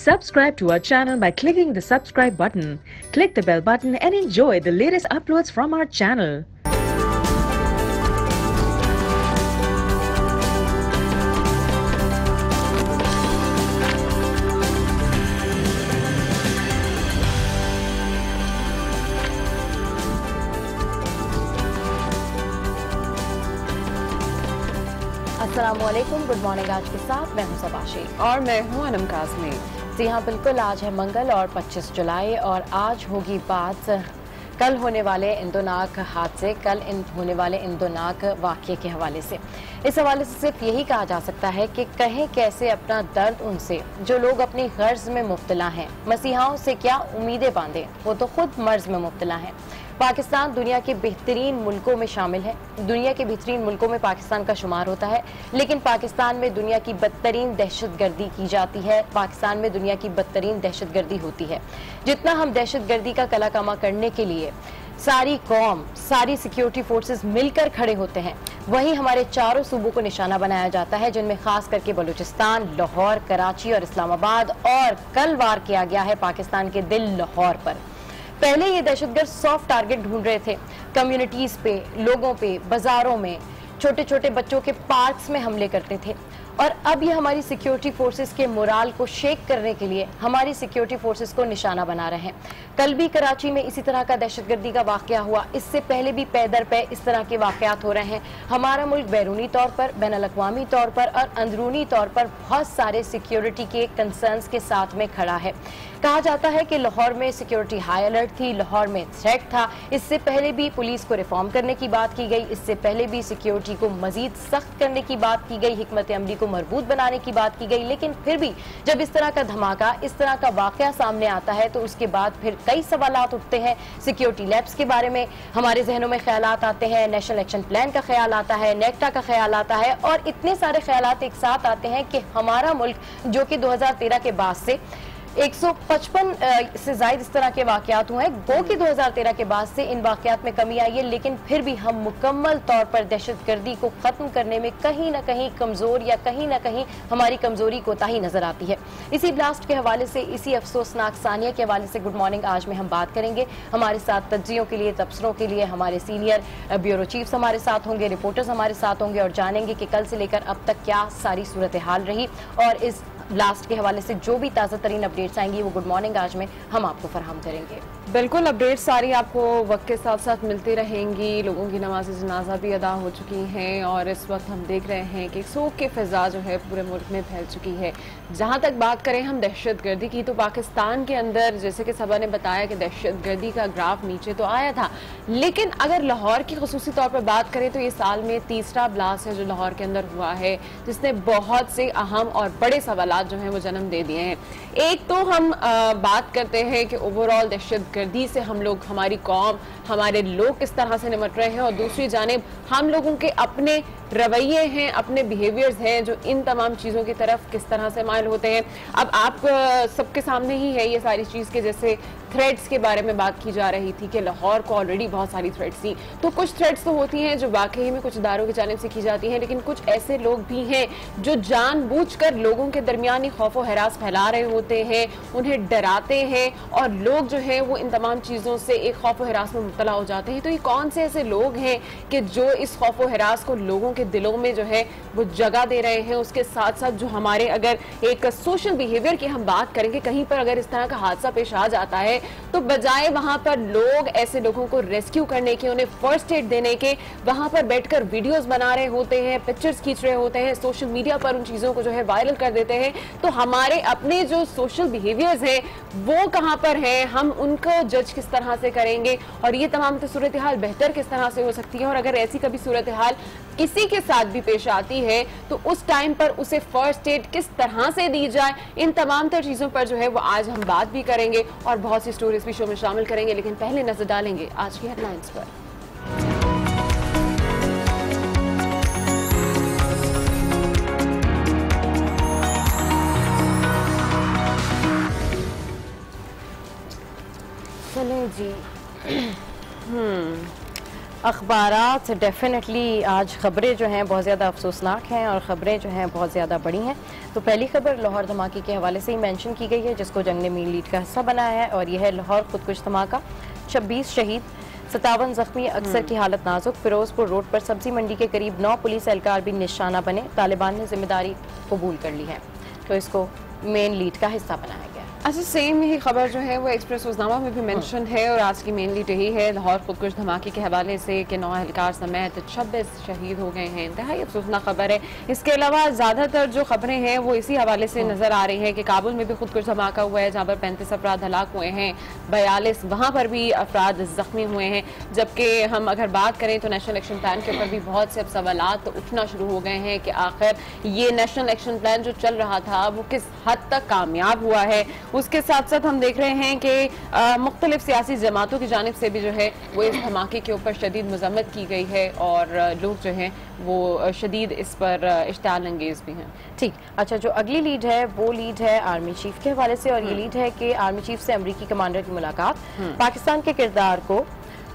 Subscribe to our channel by clicking the subscribe button. Click the bell button and enjoy the latest uploads from our channel. अस्सलामुअलैकुम, good morning. आज के साथ मैं हूं सबाशी और मैं हूं अनम काज़मी। जी हाँ, बिल्कुल। आज है मंगल और 25 जुलाई और आज होगी बात कल होने वाले इंदोनाक हादसे, होने वाले इंदोनाक वाक़ये के हवाले से। इस हवाले से सिर्फ यही कहा जा सकता है कि कहें कैसे अपना दर्द उनसे जो लोग अपनी गर्ज में मुब्तला हैं। मसीहाओं से क्या उम्मीदें बांधें, वो तो खुद मर्ज में मुब्तला हैं। पाकिस्तान दुनिया के बेहतरीन मुल्कों में शामिल है, दुनिया के बेहतरीन मुल्कों में पाकिस्तान का शुमार होता है, लेकिन पाकिस्तान में दुनिया की बदतरीन दहशतगर्दी की जाती है। पाकिस्तान में दुनिया की बदतरीन दहशतगर्दी होती है। जितना हम दहशतगर्दी का कलाकामा करने के लिए सारी कौम, सारी सिक्योरिटी फोर्सेस मिलकर खड़े होते हैं, वहीं हमारे चारों सूबों को निशाना बनाया जाता है, जिनमें खास करके बलूचिस्तान, लाहौर, कराची और इस्लामाबाद, और कल वार किया गया है पाकिस्तान के दिल लाहौर पर। पहले ये दहशतगर्द सॉफ्ट टारगेट ढूंढ रहे थे, कम्युनिटीज पे, लोगों पे, बाजारों में, छोटे छोटे बच्चों के पार्क्स में हमले करते थे। और अब ये हमारी सिक्योरिटी फोर्सेस के मोराल को शेक करने के लिए हमारी सिक्योरिटी फोर्सेस को निशाना बना रहे हैं। कल भी कराची में इसी तरह का दहशतगर्दी का वाकया हुआ, इससे पहले भी पै दर पै इस तरह के वाकयात हो रहे हैं। हमारा मुल्क बैरूनी तौर पर, बैनुल-अक़वामी तौर पर और अंदरूनी तौर पर बहुत सारे सिक्योरिटी के कंसर्न्स के साथ में खड़ा है। कहा जाता है कि लाहौर में सिक्योरिटी हाई अलर्ट थी, लाहौर में थ्रेट था। इससे पहले भी पुलिस को रिफॉर्म करने की बात की गई, इससे पहले भी सिक्योरिटी को मजीद सख्त करने की बात की गई, हिकमत अमली को मजबूत बनाने की बात की गई। लेकिन फिर भी जब इस तरह का धमाका, इस तरह का वाकया सामने आता है तो उसके बाद फिर कई सवालात उठते हैं। सिक्योरिटी लैब्स के बारे में हमारे जहनों में ख्यालात आते हैं, नेशनल एक्शन प्लान का ख्याल आता है, नेक्टा का ख्याल आता है, और इतने सारे ख्यालात एक साथ आते हैं कि हमारा मुल्क जो कि 2013 के बाद से 155 से ज्यादा इस तरह के वाकयात हुए हैं, गो कि 2013 के बाद से इन वाकयात में कमी आई है, लेकिन फिर भी हम मुकम्मल तौर पर दहशतगर्दी को खत्म करने में कहीं ना कहीं कमजोर, या कहीं ना कहीं हमारी कमजोरी कोताही नजर आती है। इसी ब्लास्ट के हवाले से, इसी अफसोसनाक सानिया के हवाले से गुड मॉर्निंग आज में हम बात करेंगे। हमारे साथ तज्जियों के लिए, तबसरों के लिए हमारे सीनियर ब्यूरो चीफ्स हमारे साथ होंगे, रिपोर्टर्स हमारे साथ होंगे, और जानेंगे कि कल से लेकर अब तक क्या सारी सूरत हाल रही, और इस ब्लास्ट के हवाले से जो भी ताज़ा तरीन अपडेट्स आएंगी वो गुड मॉर्निंग आज में हम आपको फराहम करेंगे। बिल्कुल, अपडेट सारी आपको वक्त के साथ साथ मिलती रहेंगी। लोगों की नमाज जनाजा भी अदा हो चुकी हैं और इस वक्त हम देख रहे हैं कि शोक की फिजा जो है पूरे मुल्क में फैल चुकी है। जहां तक बात करें हम दहशतगर्दी की, तो पाकिस्तान के अंदर जैसे कि सबा ने बताया कि दहशतगर्दी का ग्राफ नीचे तो आया था, लेकिन अगर लाहौर की खुसूसी तौर पर बात करें तो ये साल में तीसरा ब्लास्ट है जो लाहौर के अंदर हुआ है, जिसने बहुत से अहम और बड़े सवालात जो हैं वो जन्म दे दिए हैं। एक तो हम बात करते हैं कि ओवरऑल दहशतगर्दी से हम लोग, हमारी कौम, हमारे लोग किस तरह से निपट रहे हैं, और दूसरी जानिब हम लोगों के अपने रवैये हैं, अपने बिहेवियर्स हैं जो इन तमाम चीज़ों की तरफ किस तरह से माइल होते हैं। अब आप सबके सामने ही है ये सारी चीज़ के, जैसे थ्रेड्स के बारे में बात की जा रही थी कि लाहौर को ऑलरेडी बहुत सारी थ्रेड्स थी, तो कुछ थ्रेड्स तो होती हैं जो वाकई में कुछ इदारों की जानिब से की जाती हैं, लेकिन कुछ ऐसे लोग भी हैं जो जानबूझकर लोगों के दरमियान ही खौफ व हरास फैला रहे होते हैं, उन्हें डराते हैं, और लोग जो है वो इन तमाम चीज़ों से एक खौफ व हरास में मुब्तला हो जाते हैं। तो ये कौन से ऐसे लोग हैं कि जो इस खौफ व हरास को लोगों के दिलों में जो है वो जगह दे रहे हैं। उसके साथ साथ जो हमारे, अगर एक सोशल बिहेवियर की हम बात करेंगे, कहीं पर अगर इस तरह का हादसा पेश आ जाता है तो बजाय वहां पर लोग ऐसे लोगों को रेस्क्यू करने के, उन्हें फर्स्ट एड देने के, वहां पर बैठकर वीडियोस बना रहे होते हैं, पिक्चर्स खींच रहे होते हैं, सोशल मीडिया पर उन चीजों को जो है वायरल कर देते हैं। तो हमारे अपने जो सोशल बिहेवियर्स हैं वो कहां पर है, हम उनको जज किस तरह से करेंगे, और ये तमाम सूरत हाल बेहतर किस तरह से हो सकती है, और अगर ऐसी कभी सूरत हाल किसी के साथ भी पेश आती है तो उस टाइम पर उसे फर्स्ट एड किस तरह से दी जाए, इन तमाम तर चीज़ों पर जो है वो आज हम बात भी करेंगे और बहुत सी स्टोरीज भी शो में शामिल करेंगे। लेकिन पहले नजर डालेंगे आज की हेडलाइंस पर। चलें जी, अखबारात डेफिनेटली आज खबरें जो हैं बहुत ज़्यादा अफसोसनाक हैं और ख़बरें जो हैं बहुत ज़्यादा बड़ी हैं। तो पहली खबर लाहौर धमाके के हवाले से ही मेंशन की गई है, जिसको जंग ने मीन लीड का हिस्सा बनाया है, और यह है लाहौर खुदकुश धमाका, 26 शहीद, 57 जख्मी, अक्सर की हालत नाजुक। फिरोजपुर रोड पर सब्जी मंडी के करीब 9 पुलिस एहलकार भी निशाना बने। तालिबान ने जिम्मेदारी कबूल कर ली है, तो इसको मेन लीड का हिस्सा बनाया गया। अच्छा, सेम ही खबर जो है वो एक्सप्रेस रोजनामा में भी मेंशन है और आज की मेन लीड यही है लाहौर खुदकुश धमाके के हवाले से कि 9 एहलकार समेत 26 शहीद हो गए हैं। इंतहाई अफसोसनाक खबर है। इसके अलावा ज़्यादातर जो खबरें हैं वो इसी हवाले से नजर आ रही है कि काबुल में भी खुदकुश धमाका हुआ है, जहाँ पर 35 अफराद हलाक हुए हैं, 42 वहाँ पर भी अफराद जख्मी हुए हैं। जबकि हम अगर बात करें तो नेशनल एक्शन प्लान के ऊपर भी बहुत से अब सवालात उठना शुरू हो गए हैं कि आखिर ये नेशनल एक्शन प्लान जो चल रहा था वो किस हद तक कामयाब हुआ है। उसके साथ साथ हम देख रहे हैं कि मुख्तलिफ सियासी जमातों की जानिब से भी जो है वो इस धमाके के ऊपर शदीद मजम्मत की गई है और लोग जो हैं वो शदीद इस पर इश्तियाल अंगेज भी हैं। ठीक, अच्छा, जो अगली लीड है वो लीड है आर्मी चीफ के हवाले से, और ये लीड है कि आर्मी चीफ से अमरीकी कमांडर की मुलाकात, पाकिस्तान के किरदार को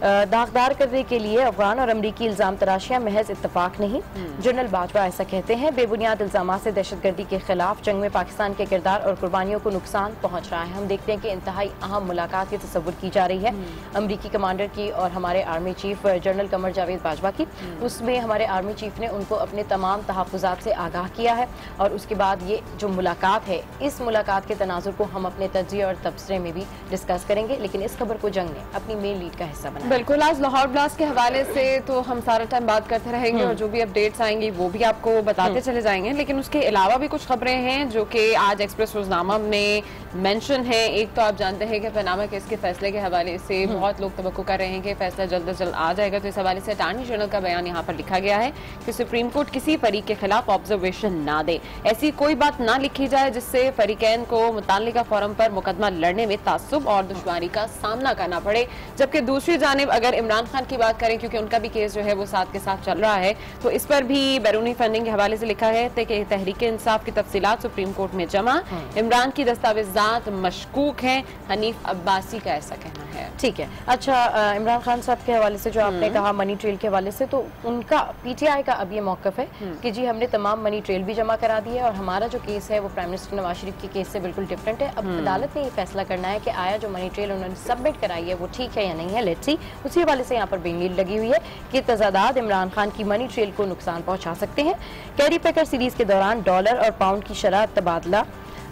दागदार करने के लिए अफगान और अमरीकी इल्जाम तराशियां महज इत्तफाक नहीं। जनरल बाजवा ऐसा कहते हैं, बेबुनियाद इल्जाम से दहशतगर्दी के खिलाफ जंग में पाकिस्तान के किरदार और कुर्बानियों को नुकसान पहुंच रहा है। हम देखते हैं कि इंतहाई अहम मुलाकात की तस्वुर की जा रही है अमरीकी कमांडर की और हमारे army chief general Qamar Javed Bajwa की। उसमें हमारे आर्मी चीफ ने उनको अपने तमाम तहफ़्फ़ुज़ात से आगाह किया है, और उसके बाद ये जो मुलाकात है, इस मुलाकात के तनाजुर को हम अपने तज्ज़िये और तबसरे में भी डिस्कस करेंगे। लेकिन इस खबर को जंग ने अपनी मेन लीड का हिस्सा बनाया। बिल्कुल, आज लाहौर ब्लास्ट के हवाले से तो हम सारा टाइम बात करते रहेंगे और जो भी अपडेट्स आएंगी वो भी आपको बताते चले जाएंगे। लेकिन उसके अलावा भी कुछ खबरें हैं जो कि आज एक्सप्रेस रोजनामा में मेंशन है। एक तो आप जानते हैं कि पनामा केस के फैसले के हवाले से बहुत लोग तवक्को कर रहे हैं कि फैसला जल्द अज जल्द आ जाएगा। तो इस हवाले से अटॉर्नी जनरल का बयान यहाँ पर लिखा गया है कि सुप्रीम कोर्ट किसी फरीक के खिलाफ ऑब्जर्वेशन ना दे, ऐसी कोई बात ना लिखी जाए जिससे फरीकैन को मुताल्लिका फोरम पर मुकदमा लड़ने में तासुब और दुश्वारी का सामना करना पड़े। जबकि दूसरी जानिब अगर इमरान खान की बात करें, क्योंकि उनका भी केस जो है वो साथ के साथ चल रहा है, तो इस पर भी बैरूनी फंडिंग के हवाले से लिखा है कि तहरीक इंसाफ की तफसीलात सुप्रीम कोर्ट में जमा, इमरान की दस्तावेजात मशकूक हैं, हनीफ अब्बासी का ऐसा कहना है। ठीक है, अच्छा, इमरान खान साहब के हवाले से जो आपने कहा मनी ट्रेल के हवाले से, तो उनका पीटीआई का अब ये मौकफ है कि जी हमने तमाम मनी ट्रेल भी जमा करा दी है और हमारा जो केस है वो प्राइम मिनिस्टर नवाज शरीफ के केस से बिल्कुल डिफरेंट है। अब अदालत ने ये फैसला करना है कि आया जो मनी ट्रेल उन्होंने सबमिट कराई है वो ठीक है या नहीं है। Let's see. उसी हवाले से यहाँ पर बेनील लगी हुई है कि तजादाद इमरान खान की मनी ट्रेल को नुकसान पहुंचा सकते हैं। कैरी पैकर सीरीज के दौरान डॉलर और पाउंड की शरह तबादला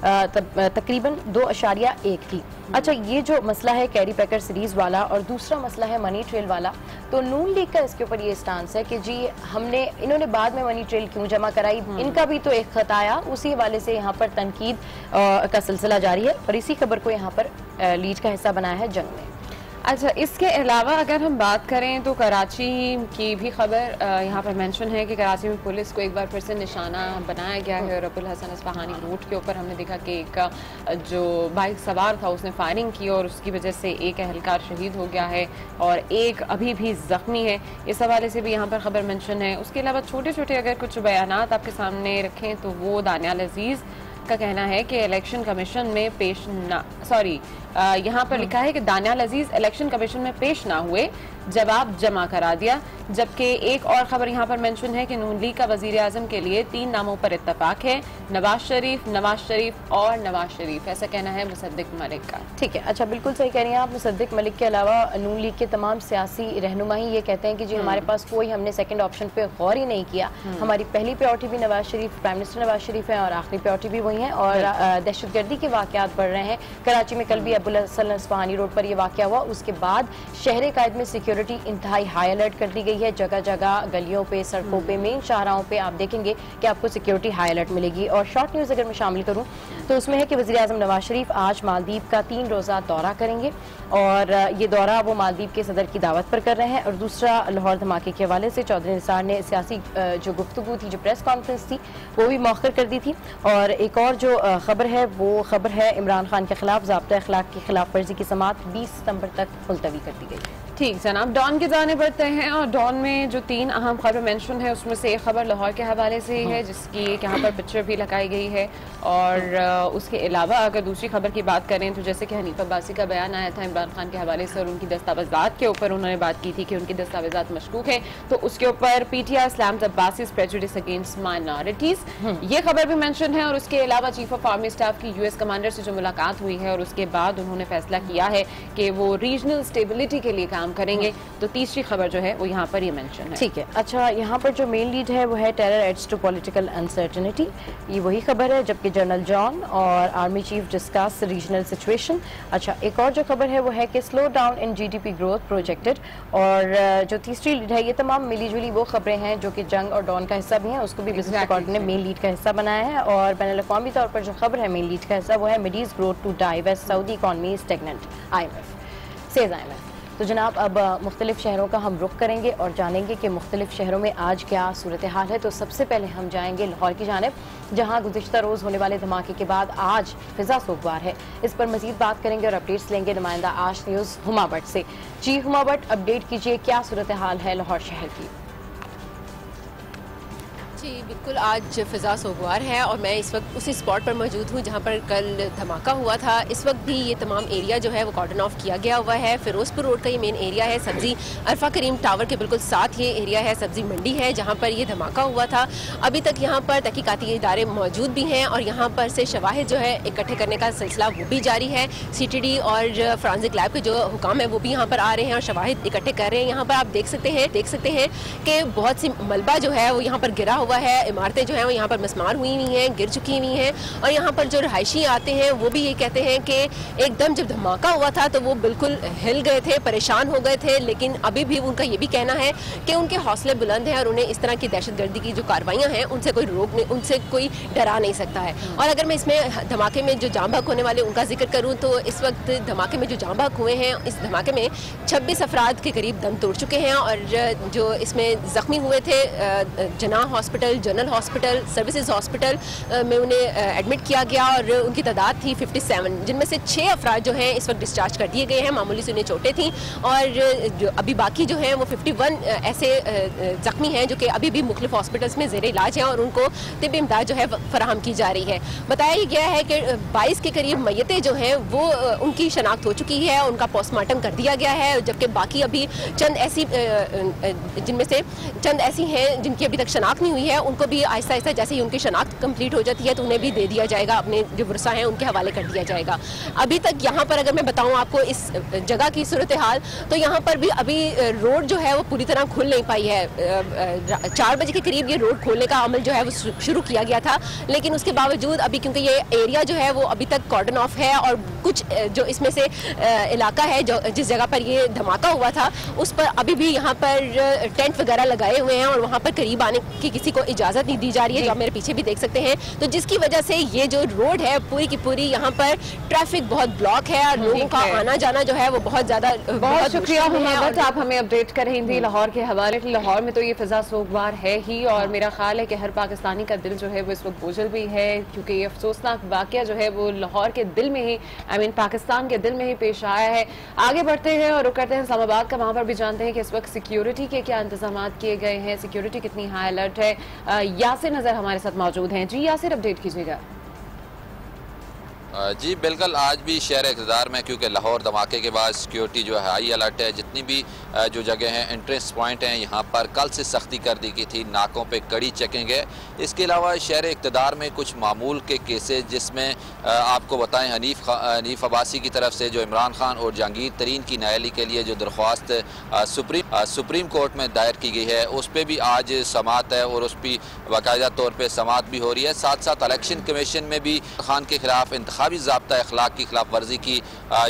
तकरीबन 2.1 थी। अच्छा, ये जो मसला है कैरी पैकर सीरीज वाला और दूसरा मसला है मनी ट्रेल वाला, तो नून लीग का इसके ऊपर ये स्टांस है कि जी इन्होंने बाद में मनी ट्रेल क्यों जमा कराई, इनका भी तो एक खत आया। उसी हवाले से यहाँ पर तनकीद का सिलसिला जारी है और इसी खबर को यहाँ पर लीड का हिस्सा बनाया है जंग ने। अच्छा, इसके अलावा अगर हम बात करें तो कराची की भी खबर यहाँ पर मेंशन है कि कराची में पुलिस को एक बार फिर से निशाना बनाया गया है और अबुल हसन अस्फहानी रोड के ऊपर हमने देखा कि एक जो बाइक सवार था उसने फायरिंग की और उसकी वजह से एक एहलकार शहीद हो गया है और एक अभी भी जख्मी है। इस हवाले से भी यहाँ पर खबर मेंशन है। उसके अलावा छोटे छोटे अगर कुछ बयानात आपके सामने रखें तो वो दानियाल अजीज का कहना है कि इलेक्शन कमीशन में पेश ना यहाँ पर लिखा है कि दानियाल अजीज इलेक्शन कमीशन में पेश ना हुए, जवाब जमा करा दिया। जबकि एक और खबर यहाँ पर मेंशन है कि नून लीग का वजीर आजम के लिए 3 नामों पर इत्तफाक है, नवाज शरीफ और नवाज शरीफ, ऐसा कहना है मुसद्दिक मलिक का। ठीक है, अच्छा, बिल्कुल सही कह रही हैं आप। मुसद्दिक मलिक के अलावा नून लीग के तमाम सियासी रहनुमा ही ये कहते हैं कि जी हमारे पास कोई हमने सेकंड ऑप्शन पे गौर ही नहीं किया। हमारी पहली प्रायोरिटी भी नवाज शरीफ, प्राइम मिनिस्टर नवाज शरीफ है और आखिरी प्रायोरिटी भी वही है। और दहशतगर्दी के वाकयात बढ़ रहे हैं। कराची में कल भी अबुल हसन अस्फहानी रोड पर यह वाकया हुआ। उसके बाद शहर कायद में सिक्योरिटी इंतहाई हाई अलर्ट कर दी गई है। जगह जगह गलियों पे, सड़कों पे, मेन शाहराहों पे आप देखेंगे कि आपको सिक्योरिटी हाई अलर्ट मिलेगी। और शॉर्ट न्यूज़ अगर मैं शामिल करूं तो उसमें है कि वज़ीर आज़म नवाज शरीफ आज मालदीव का 3 रोज़ा दौरा करेंगे और ये दौरा वो मालदीव के सदर की दावत पर कर रहे हैं। और दूसरा, लाहौर धमाके के हवाले से चौधरी निसार ने सियासी जो गुफ्तगू थी, जो प्रेस कॉन्फ्रेंस थी, वो भी मौखर कर दी थी। और एक और जो खबर है वो खबर है इमरान खान के खिलाफ ज़ाब्ता अखलाक की खिलाफ वर्जी की समात 20 सितंबर तक मुलतवी कर दी गई। ठीक जनाब, डॉन की जाने बढ़ते हैं और डॉन में जो 3 अहम खबर मेंशन है उसमें से एक खबर लाहौर के हवाले से ही है, जिसकी यहाँ पर पिक्चर भी लगाई गई है। और उसके अलावा अगर दूसरी खबर की बात करें तो जैसे कि हनीफ अब्बासी का बयान आया था इमरान खान के हवाले से और उनकी दस्तावेजात के ऊपर उन्होंने बात की थी कि उनकी दस्तावेजात मशकूक है, तो उसके ऊपर PTI slams Abbasi's prejudice against minorities ये खबर भी मेंशन है। और उसके अलावा चीफ ऑफ आर्मी स्टाफ की US कमांडर से जो मुलाकात हुई है और उसके बाद उन्होंने फैसला किया है कि वो रीजनल स्टेबिलिटी के लिए काम करेंगे, तो तीसरी खबर जो है वो यहाँ पर ये मेंशन है। ठीक है, अच्छा यहाँ पर जो मेन लीड है वो है terror aids to political uncertainty, ये वही खबर है, जबकि जनरल जॉन और army chief discuss regional situation. अच्छा, एक और जो खबर है वो है कि slow down in GDP growth projected. और जो तीसरी लीड है, ये तमाम मिली जुली वो खबरें हैं जो कि जंग और डॉन का हिस्सा भी हैं, उसको भी बिजनेस रिकॉर्ड ने मेन लीड का हिस्सा बनाया है। और बैनुल-अक़वामी तौर पर जो खबर है मेन लीड का हिस्सा वो है mid east growth to diverse Saudi economy stagnant IMF says IMF। तो जनाब अब मुख्तलिफ शहरों का हम रुख करेंगे और जानेंगे कि मुख्तलिफ शहरों में आज क्या सूरत हाल है। तो सबसे पहले हम जाएंगे लाहौर की जानिब, जहां गुज़िश्ता रोज़ होने वाले धमाके के बाद आज फिजा सोगवार है। इस पर मजीद बात करेंगे और अपडेट्स लेंगे नुमाइंदा आज न्यूज़ हुमा भट्ट से। जी हुमा भट्ट, अपडेट कीजिए, क्या सूरत हाल है लाहौर शहर की? जी बिल्कुल, आज फिजा सोगवार है और मैं इस वक्त उसी स्पॉट पर मौजूद हूँ जहाँ पर कल धमाका हुआ था। इस वक्त भी ये तमाम एरिया जो है वो कॉर्डन ऑफ किया गया हुआ है। फिरोजपुर रोड का ये मेन एरिया है, सब्जी अरफा करीम टावर के बिल्कुल साथ ये एरिया है, सब्जी मंडी है जहाँ पर ये धमाका हुआ था। अभी तक यहाँ पर तहकीकाती इदारे मौजूद भी हैं और यहाँ पर से शवाहिद जो है इकट्ठे करने का सिलसिला वो भी जारी है। CTD और फ्रांसिक लैब के जो हुकाम है वो भी यहाँ पर आ रहे हैं और शवाहिद इकट्ठे कर रहे हैं। यहाँ पर आप देख सकते हैं कि बहुत सी मलबा जो है वो यहाँ पर गिरा हुआ है, इमारतें जो हैं वो यहाँ पर मिसमार हुई हुई हैं, गिर चुकी हुई हैं। और यहाँ पर जो रहायशी आते हैं वो भी ये कहते हैं कि एकदम जब धमाका हुआ था तो वो बिल्कुल हिल गए थे, परेशान हो गए थे, लेकिन अभी भी उनका ये भी कहना है कि उनके हौसले बुलंद हैं और उन्हें इस तरह की दहशतगर्दी की जो कार्रवाइयाँ हैं उनसे कोई रोक नहीं, उनसे कोई डरा नहीं सकता है। और अगर मैं इसमें धमाके में जो जाम बहक होने वाले उनका जिक्र करूँ तो इस वक्त धमाके में जो जाम बहक हुए हैं, इस धमाके में 26 अफराद के करीब दम तोड़ चुके हैं और जो इसमें ज़ख्मी हुए थे जना hospital, general hospital, services hospital में उन्हें एडमिट किया गया और उनकी तादाद थी 57, जिनमें से 6 अफराद जो हैं इस वक्त डिस्चार्ज कर दिए गए हैं, मामूली से उन्हें चोटें थी। और जो अभी बाकी जो हैं वो 51 ऐसे ज़ख्मी हैं जो कि अभी भी मुख्तलिफ हॉस्पिटल्स में ज़ेर इलाज हैं और उनको तिब्बी इमदाद जो है फराहम की जा रही है। बताया गया है कि 22 के करीब मैयतें जो हैं वो उनकी शनाख्त हो चुकी है, उनका पोस्टमार्टम कर दिया गया है, जबकि बाकी अभी चंद ऐसी जिनमें से चंद ऐसी हैं जिनकी अभी तक शनाख्त नहीं हुई है, उनको भी आहिस्ता आहिस्ता जैसे ही उनकी शनाख्त कंप्लीट हो जाती है तो उन्हें भी दे दिया जाएगा, अपने जो वर्सा हैं उनके हवाले कर दिया जाएगा। अभी तक यहाँ पर अगर मैं बताऊँ आपको इस जगह की सूरत हाल, तो यहाँ पर भी अभी रोड जो है वो पूरी तरह खुल नहीं पाई है। 4 बजे के करीब ये रोड खोलने का अमल जो है वो शुरू किया गया था, लेकिन उसके बावजूद अभी क्योंकि ये एरिया जो है वो अभी तक कॉर्डन ऑफ है और कुछ जो इसमें से इलाका है जो जिस जगह पर ये धमाका हुआ था उस पर अभी भी यहाँ पर टेंट वगैरह लगाए हुए हैं और वहाँ पर करीब आने की किसी को इजाज़त नहीं दी जा रही है, जो आप मेरे पीछे भी देख सकते हैं। तो जिसकी वजह से ये जो रोड है पूरी की पूरी यहाँ पर ट्रैफिक बहुत ब्लॉक है और लोगों का आना जाना जो है वो बहुत ज़्यादा। बहुत शुक्रिया मोहम्मद, आप हमें अपडेट कर रही थी लाहौर के हवाले। लाहौर में तो ये फिजा सोगवार है ही और मेरा ख्याल है कि हर पाकिस्तानी का दिल जो है वो इस वक्त बोझल भी है, क्योंकि ये अफसोसनाक वाक़या जो है वो लाहौर के दिल में ही पाकिस्तान के दिल में ही पेश आया है। आगे बढ़ते हैं और रुक करते हैं इस्लामाबाद का, वहाँ पर भी जानते हैं कि इस वक्त सिक्योरिटी के क्या इंतजाम किए गए हैं, सिक्योरिटी कितनी हाई अलर्ट है। यासिर नजर हमारे साथ मौजूद हैं। जी यासिर, अपडेट कीजिएगा। जी बिल्कुल, आज भी शहर इक़्तिदार में क्योंकि लाहौर धमाके के बाद सिक्योरिटी जो है हाई अलर्ट है। जितनी भी जो जगह हैं एंट्रेंस पॉइंट हैं यहाँ पर कल से सख्ती कर दी गई थी, नाकों पे कड़ी चेकिंग है। इसके अलावा शहर इक़्तिदार में कुछ मामूल के केसेस जिसमें आपको बताएं हनीफ अब्बासी की तरफ से जो इमरान खान और जहांगीर तरीन की नायली के लिए जो दरख्वास्त सुप्रीम कोर्ट में दायर की गई है उस पर भी आज समाअत है और उस पर बाकायदा तौर पर समाअत भी हो रही है। साथ साथ इलेक्शन कमीशन में भी खान के खिलाफ इंतखाबी ज़ाब्ता अखलाक की खिलाफ वर्जी की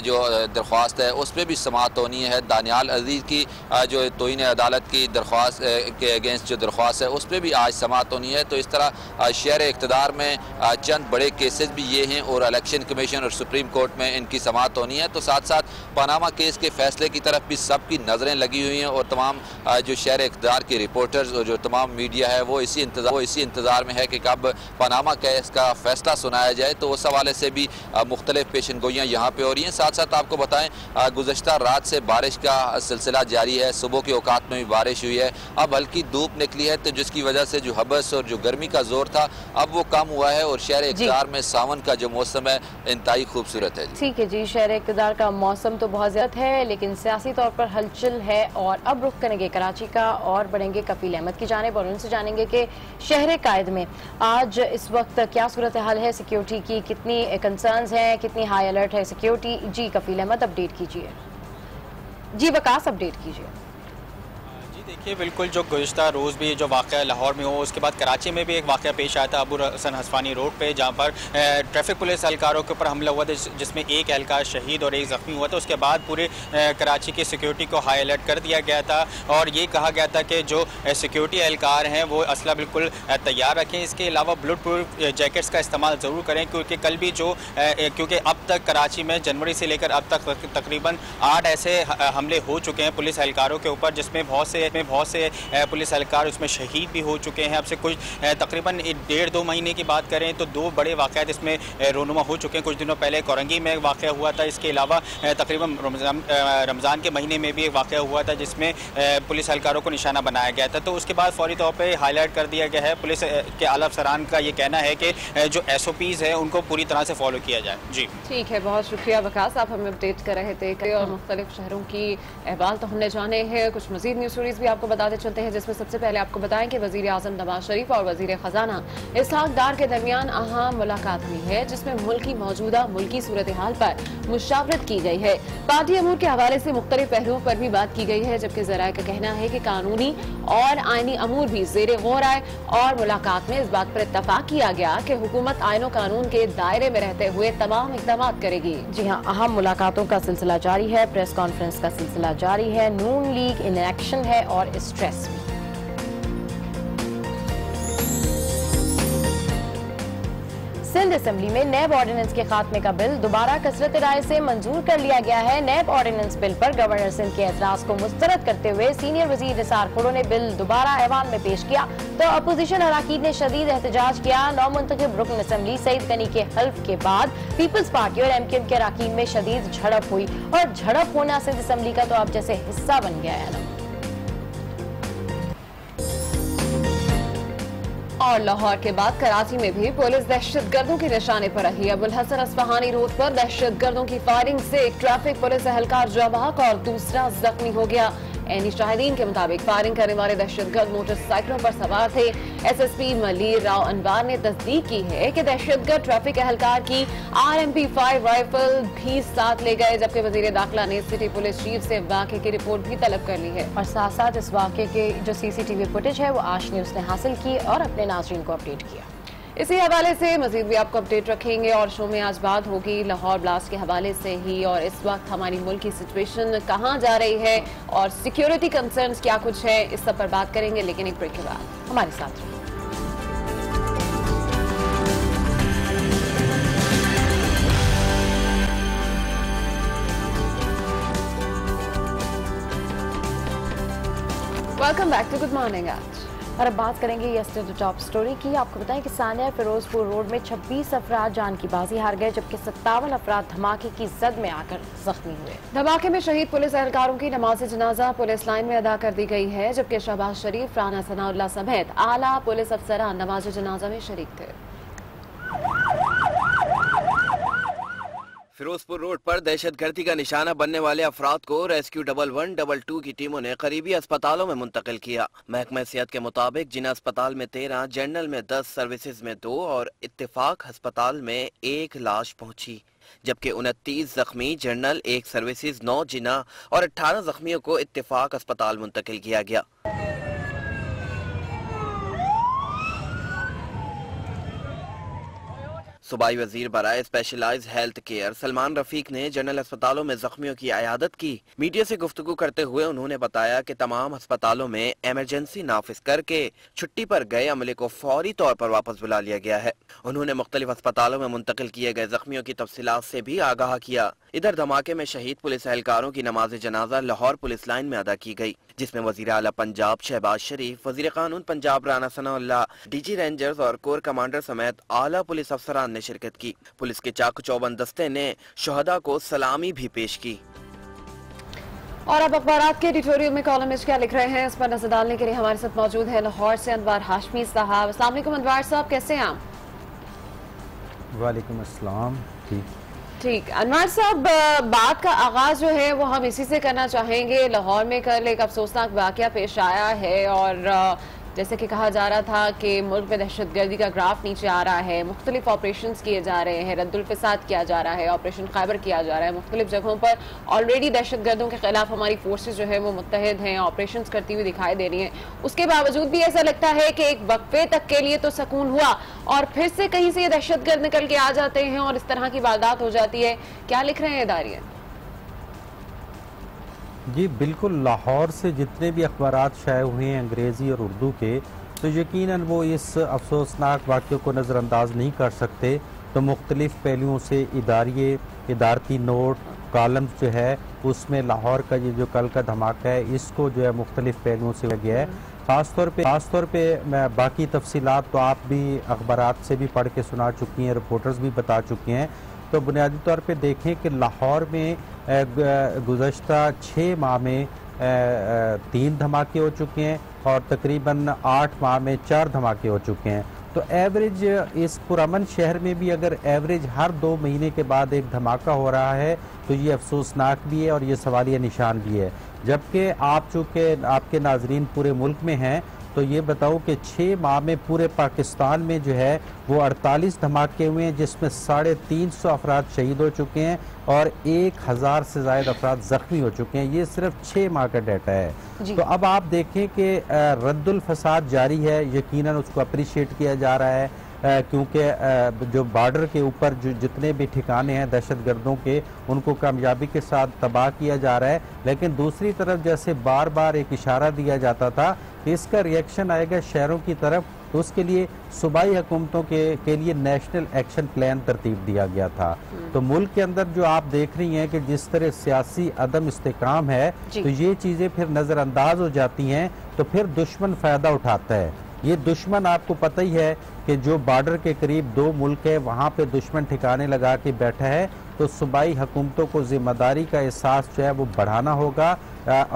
जो दरख्वास्त है उस पर भी समाअत होनी है। दानियाल अजीज़ की जो तोहीन अदालत की दरख्वास्त के अगेंस्ट जो दरख्वास्त है उस पर भी आज समाअत होनी है। तो इस तरह शहर इक़्तिदार में चंद बड़े केसेस भी ये हैं और इलेक्शन कमीशन और सुप्रीम कोर्ट में इनकी समाअत होनी है। तो साथ साथ पनामा केस के फैसले की तरफ भी सबकी नज़रें लगी हुई हैं और तमाम जो शहर इक़्तिदार के रिपोर्टर्स और जो तमाम मीडिया है वो इसी इंतज़ार में है कि कब पनामा केस का फैसला सुनाया जाए। तो उस हवाले से भी भी मुख्तलिफ पेशन गोइयाँ यहाँ पर हो रही हैं। साथ साथ आपको बताएँ गुज़श्ता रात से बारिश का सिलसिला जारी है, सुबह के औकात में भी बारिश हुई है, अब हल्की धूप निकली है, तो जिसकी वजह से जो हबस और जो गर्मी का जोर था अब वो कम हुआ है और शहर इक़्तिदार में सावन का जो मौसम है इंतहाई खूबसूरत है। ठीक है जी, शहर इक़्तिदार का मौसम तो बहुत ज़्यादा है, लेकिन सियासी तौर पर हलचल है। और अब रुख करेंगे कराची का और बढ़ेंगे कफील अहमद की जानिब और उनसे जानेंगे कि शहर कायद में आज इस वक्त क्या सूरत हाल है, सिक्योरिटी की कितनी कंसर्न्स हैं, कितनी हाई अलर्ट है सिक्योरिटी। जी कफील अहमद अपडेट कीजिए। जी वकास अपडेट कीजिए। देखिए बिल्कुल, जो गुज़श्ता रोज़ भी जो वाक़या लाहौर में हो, उसके बाद कराची में भी एक वाक़या पेश आया था अबुल हसन हसवानी रोड पे, जहाँ पर ट्रैफिक पुलिस एहलकारों के ऊपर हमला हुआ था, जिसमें एक एहलकार शहीद और एक ज़ख्मी हुआ था। उसके बाद पूरे कराची की सिक्योरिटी को हाई अलर्ट कर दिया गया था और ये कहा गया था कि जो सिक्योरिटी एहलकार हैं वो असला बिल्कुल तैयार रखें। इसके अलावा बुलेट प्रूफ जैकेट्स का इस्तेमाल ज़रूर करें, क्योंकि कल भी क्योंकि अब तक कराची में जनवरी से लेकर अब तक तकरीबन 8 ऐसे हमले हो चुके हैं पुलिस एहलकारों के ऊपर, जिसमें बहुत से पुलिस एहलकार उसमें शहीद भी हो चुके हैं। अब से कुछ तकरीबन 1.5-2 महीने की बात करें तो 2 बड़े वाक़यात इसमें रोनुमा हो चुके हैं। कुछ दिनों पहले कोरंगी में एक वाक़या हुआ था, इसके अलावा तकरीबन रमज़ान के महीने में भी एक वाक़या हुआ था जिसमें पुलिस एहलकारों को निशाना बनाया गया था। तो उसके बाद फौरी तौर पर हाईलाइट कर दिया गया है। पुलिस के आला अफसरान का ये कहना है कि जो SOPs है उनको पूरी तरह से फॉलो किया जाए। जी ठीक है, बहुत शुक्रिया वकास, आप हमें अपडेट कर रहे थे और मुख्तलिफ शहरों की अहवाल तो हमने जाने हैं। कुछ मजीद न्यूज़ स्टोरीज भी आपको बताते चलते हैं, जिसमें सबसे पहले आपको बताएं कि वज़ीर आज़म नवाज शरीफ और वज़ीर ख़जाना इसहाक डार के दरमियान अहम मुलाकात हुई है, जिसमें मौजूदा मुल्की सूरत हाल पर मुशावरत की गई है। पार्टी अमूर के हवाले से मुख्तलिफ पहलुओं पर भी बात की गई है, जबकि ज़राए का कहना है कि कानूनी और आइनी अमूर भी ज़ेरे गौर आए। और मुलाकात में इस बात पर इत्तफाक किया गया कि हुकूमत आइन और कानून के दायरे में रहते हुए तमाम इक़दाम करेगी। जी हाँ, अहम मुलाकातों का सिलसिला जारी है, प्रेस कॉन्फ्रेंस का सिलसिला जारी है, नून लीग इन एक्शन है और स्ट्रेस भी। सिंध असेंबली में नैब ऑर्डिनेंस के खात्मे का बिल दोबारा कसरत राय से मंजूर कर लिया गया है। नैब ऑर्डिनेंस बिल पर गवर्नर सिंध के एतराज को मुस्तरद करते हुए सीनियर वजीर निसार खुड़ो ने बिल दोबारा ऐवान में पेश किया, तो अपोजिशन अराकीन ने शदीद एहतजाज किया। नौमुंतखब रुकन असेंबली सईद गनी के हल्फ के बाद पीपल्स पार्टी और MQM के अराकीन में शदीद झड़प हुई और झड़प होना सिंध असेंबली का तो अब जैसे हिस्सा बन गया है ना। और लाहौर के बाद कराची में भी पुलिस दहशतगर्दों के निशाने पर रही। अबुल हसन अस्फहानी रोड पर दहशतगर्दों की फायरिंग से एक ट्रैफिक पुलिस एहलकार जवाहक और दूसरा जख्मी हो गया। एनी शाहिदीन के मुताबिक फायरिंग करने वाले दहशतगर्द मोटरसाइकिलों पर सवार थे। SSP मलीर राव अनवार ने तस्दीक की है कि दहशतगर्द ट्रैफिक एहलकार की RMP5 राइफल भी साथ ले गए, जबकि वजीर दाखिला ने सिटी पुलिस चीफ से वाक़े की रिपोर्ट भी तलब कर ली है। और साथ साथ इस वाक़े के जो CCTV फुटेज है वो आश न्यूज़ ने हासिल की और अपने नाज़रीन को अपडेट किया। इसी हवाले से मजीद भी आपको अपडेट रखेंगे और शो में आज बात होगी लाहौर ब्लास्ट के हवाले से ही। और इस वक्त हमारी मुल्क की सिचुएशन कहाँ जा रही है और सिक्योरिटी कंसर्न्स क्या कुछ है, इस सब पर बात करेंगे, लेकिन एक ब्रेक के बाद हमारे साथ रहिए। Welcome back to good morning. आज और अब बात करेंगे यस्टरडे टॉप स्टोरी की। आपको बताएं कि सानिया फिरोजपुर रोड में 26 अफराद जान की बाजी हार गए, जबकि 57 अफराद धमाके की जद में आकर जख्मी हुए। धमाके में शहीद पुलिस एहलकारों की नमाज जनाजा पुलिस लाइन में अदा कर दी गई है, जबकि शहबाज शरीफ, राना सनाउल्लाह समेत आला पुलिस अफसरान नमाज जनाजा में शरीक थे। फिरोजपुर रोड पर दहशतगर्दी का निशाना बनने वाले अफराद को रेस्क्यू 1112 की टीमों ने करीबी अस्पतालों में मुंतकिल किया। महकमा सेहत के मुताबिक जिन अस्पताल में 13, जनरल में 10, सर्विसेज में 2 और इत्तेफाक अस्पताल में 1 लाश पहुंची, जबकि 29 जख्मी, जनरल 1 सर्विसेज 9 जिना और 18 जख्मियों को इत्तेफाक अस्पताल मुंतकिल किया गया। सूबाई वजीर बराए specialized health care Salman Rafiq ने जनरल अस्पतालों में जख्मियों की इयादत की। मीडिया से गुफ्तगू करते हुए उन्होंने बताया कि तमाम अस्पतालों में इमरजेंसी नाफिज करके छुट्टी पर गए अमले को फौरी तौर पर वापस बुला लिया गया है। उन्होंने मुख्तलिफ अस्पतालों में मुंतकिल किए गए जख्मियों की तफसीलात से भी आगाह किया। इधर धमाके में शहीद पुलिस एहलकारों की नमाज जनाजा लाहौर पुलिस लाइन में अदा की गई, जिसमें वजीर आला पंजाब शहबाज शरीफ, वजीर कानून पंजाब राना सनाउल्लाह, डीजी रेंजर्स और कोर कमांडर समेत आला पुलिस अफसरान ने शिरकत की। पुलिस के चाक चौबंद दस्ते ने शहदा को सलामी भी पेश की। और अब अखबार के एडिटोरियल में कॉलमिस्ट क्या लिख रहे हैं, इस पर नजर डालने के लिए हमारे साथ मौजूद है लाहौर से अनवार हाशमी साहब। अस्सलाम वालेकुम अनवार साहब, कैसे हैं आप? वालेकुम अस्सलाम। ठीक अनवार साहब, बात का आगाज जो है वो हम इसी से करना चाहेंगे। लाहौर में कल एक अफसोसनाक वाकया पेश आया है और जैसे कि कहा जा रहा था कि मुल्क में दहशतगर्दी का ग्राफ नीचे आ रहा है, मुख्तलिफ ऑपरेशंस किए जा रहे हैं, रद्दुल फसाद किया जा रहा है, ऑपरेशन खैबर किया जा रहा है। मुख्तलिफ जगहों पर ऑलरेडी दहशतगर्दों के खिलाफ हमारी फोर्सेज जो है वो मुत्तहिद हैं, ऑपरेशंस करती हुई दिखाई दे रही हैं। उसके बावजूद भी ऐसा लगता है कि एक वक्फे तक के लिए तो सुकून हुआ और फिर से कहीं से ये दहशतगर्द निकल के आ जाते हैं और इस तरह की वारदात हो जाती है। क्या लिख रहे हैं इदारिया? जी बिल्कुल, लाहौर से जितने भी अखबारात शाये हुए हैं अंग्रेज़ी और उर्दू के, तो यकीनन वो इस अफसोसनाक वाक़े को नज़रअंदाज नहीं कर सकते। तो मुख्तलिफ़ पहलुओं से इदारती नोट कॉलम्स जो है उसमें लाहौर का ये जो कल का धमाका है इसको जो है मुख्तलिफ़ पहलुओं से गया है। ख़ास तौर पे बाकी तफसीलात तो आप भी अखबारात से भी पढ़ के सुना चुकी हैं, रिपोर्टर्स भी बता चुके हैं। तो बुनियादी तौर पे देखें कि लाहौर में गुज़श्ता 6 माह में 3 धमाके हो चुके हैं और तकरीबन 8 माह में 4 धमाके हो चुके हैं। तो एवरेज इस पुरअमन शहर में भी अगर एवरेज हर 2 महीने के बाद एक धमाका हो रहा है तो ये अफसोसनाक भी है और ये सवालिया निशान भी है। जबकि आप चूँकि आपके नाजरीन पूरे मुल्क में हैं तो ये बताओ कि 6 माह में पूरे पाकिस्तान में जो है वो 48 धमाके हुए हैं, जिसमें 350 अफराद शहीद हो चुके हैं और 1000 से ज़्यादा अफराद ज़ख्मी हो चुके हैं। ये सिर्फ 6 माह का डाटा है। तो अब आप देखें कि रद्दुल फसाद जारी है, यकीनन उसको अप्रिशिएट किया जा रहा है क्योंकि जो बॉर्डर के ऊपर जो जितने भी ठिकाने हैं दहशतगर्दों के उनको कामयाबी के साथ तबाह किया जा रहा है। लेकिन दूसरी तरफ जैसे बार बार एक इशारा दिया जाता था कि इसका रिएक्शन आएगा शहरों की तरफ, तो उसके लिए सूबाई हुकूमतों के लिए नेशनल एक्शन प्लान तरतीब दिया गया था। तो मुल्क के अंदर जो आप देख रही हैं कि जिस तरह सियासी अदम इस्तेकाम है तो ये चीज़ें फिर नज़रअंदाज हो जाती हैं, तो फिर दुश्मन फ़ायदा उठाता है। ये दुश्मन आपको पता ही है कि जो बॉर्डर के करीब 2 मुल्क है वहाँ पे दुश्मन ठिकाने लगा के बैठा है। तो सूबाई हुकूमतों को जिम्मेदारी का एहसास जो है वो बढ़ाना होगा,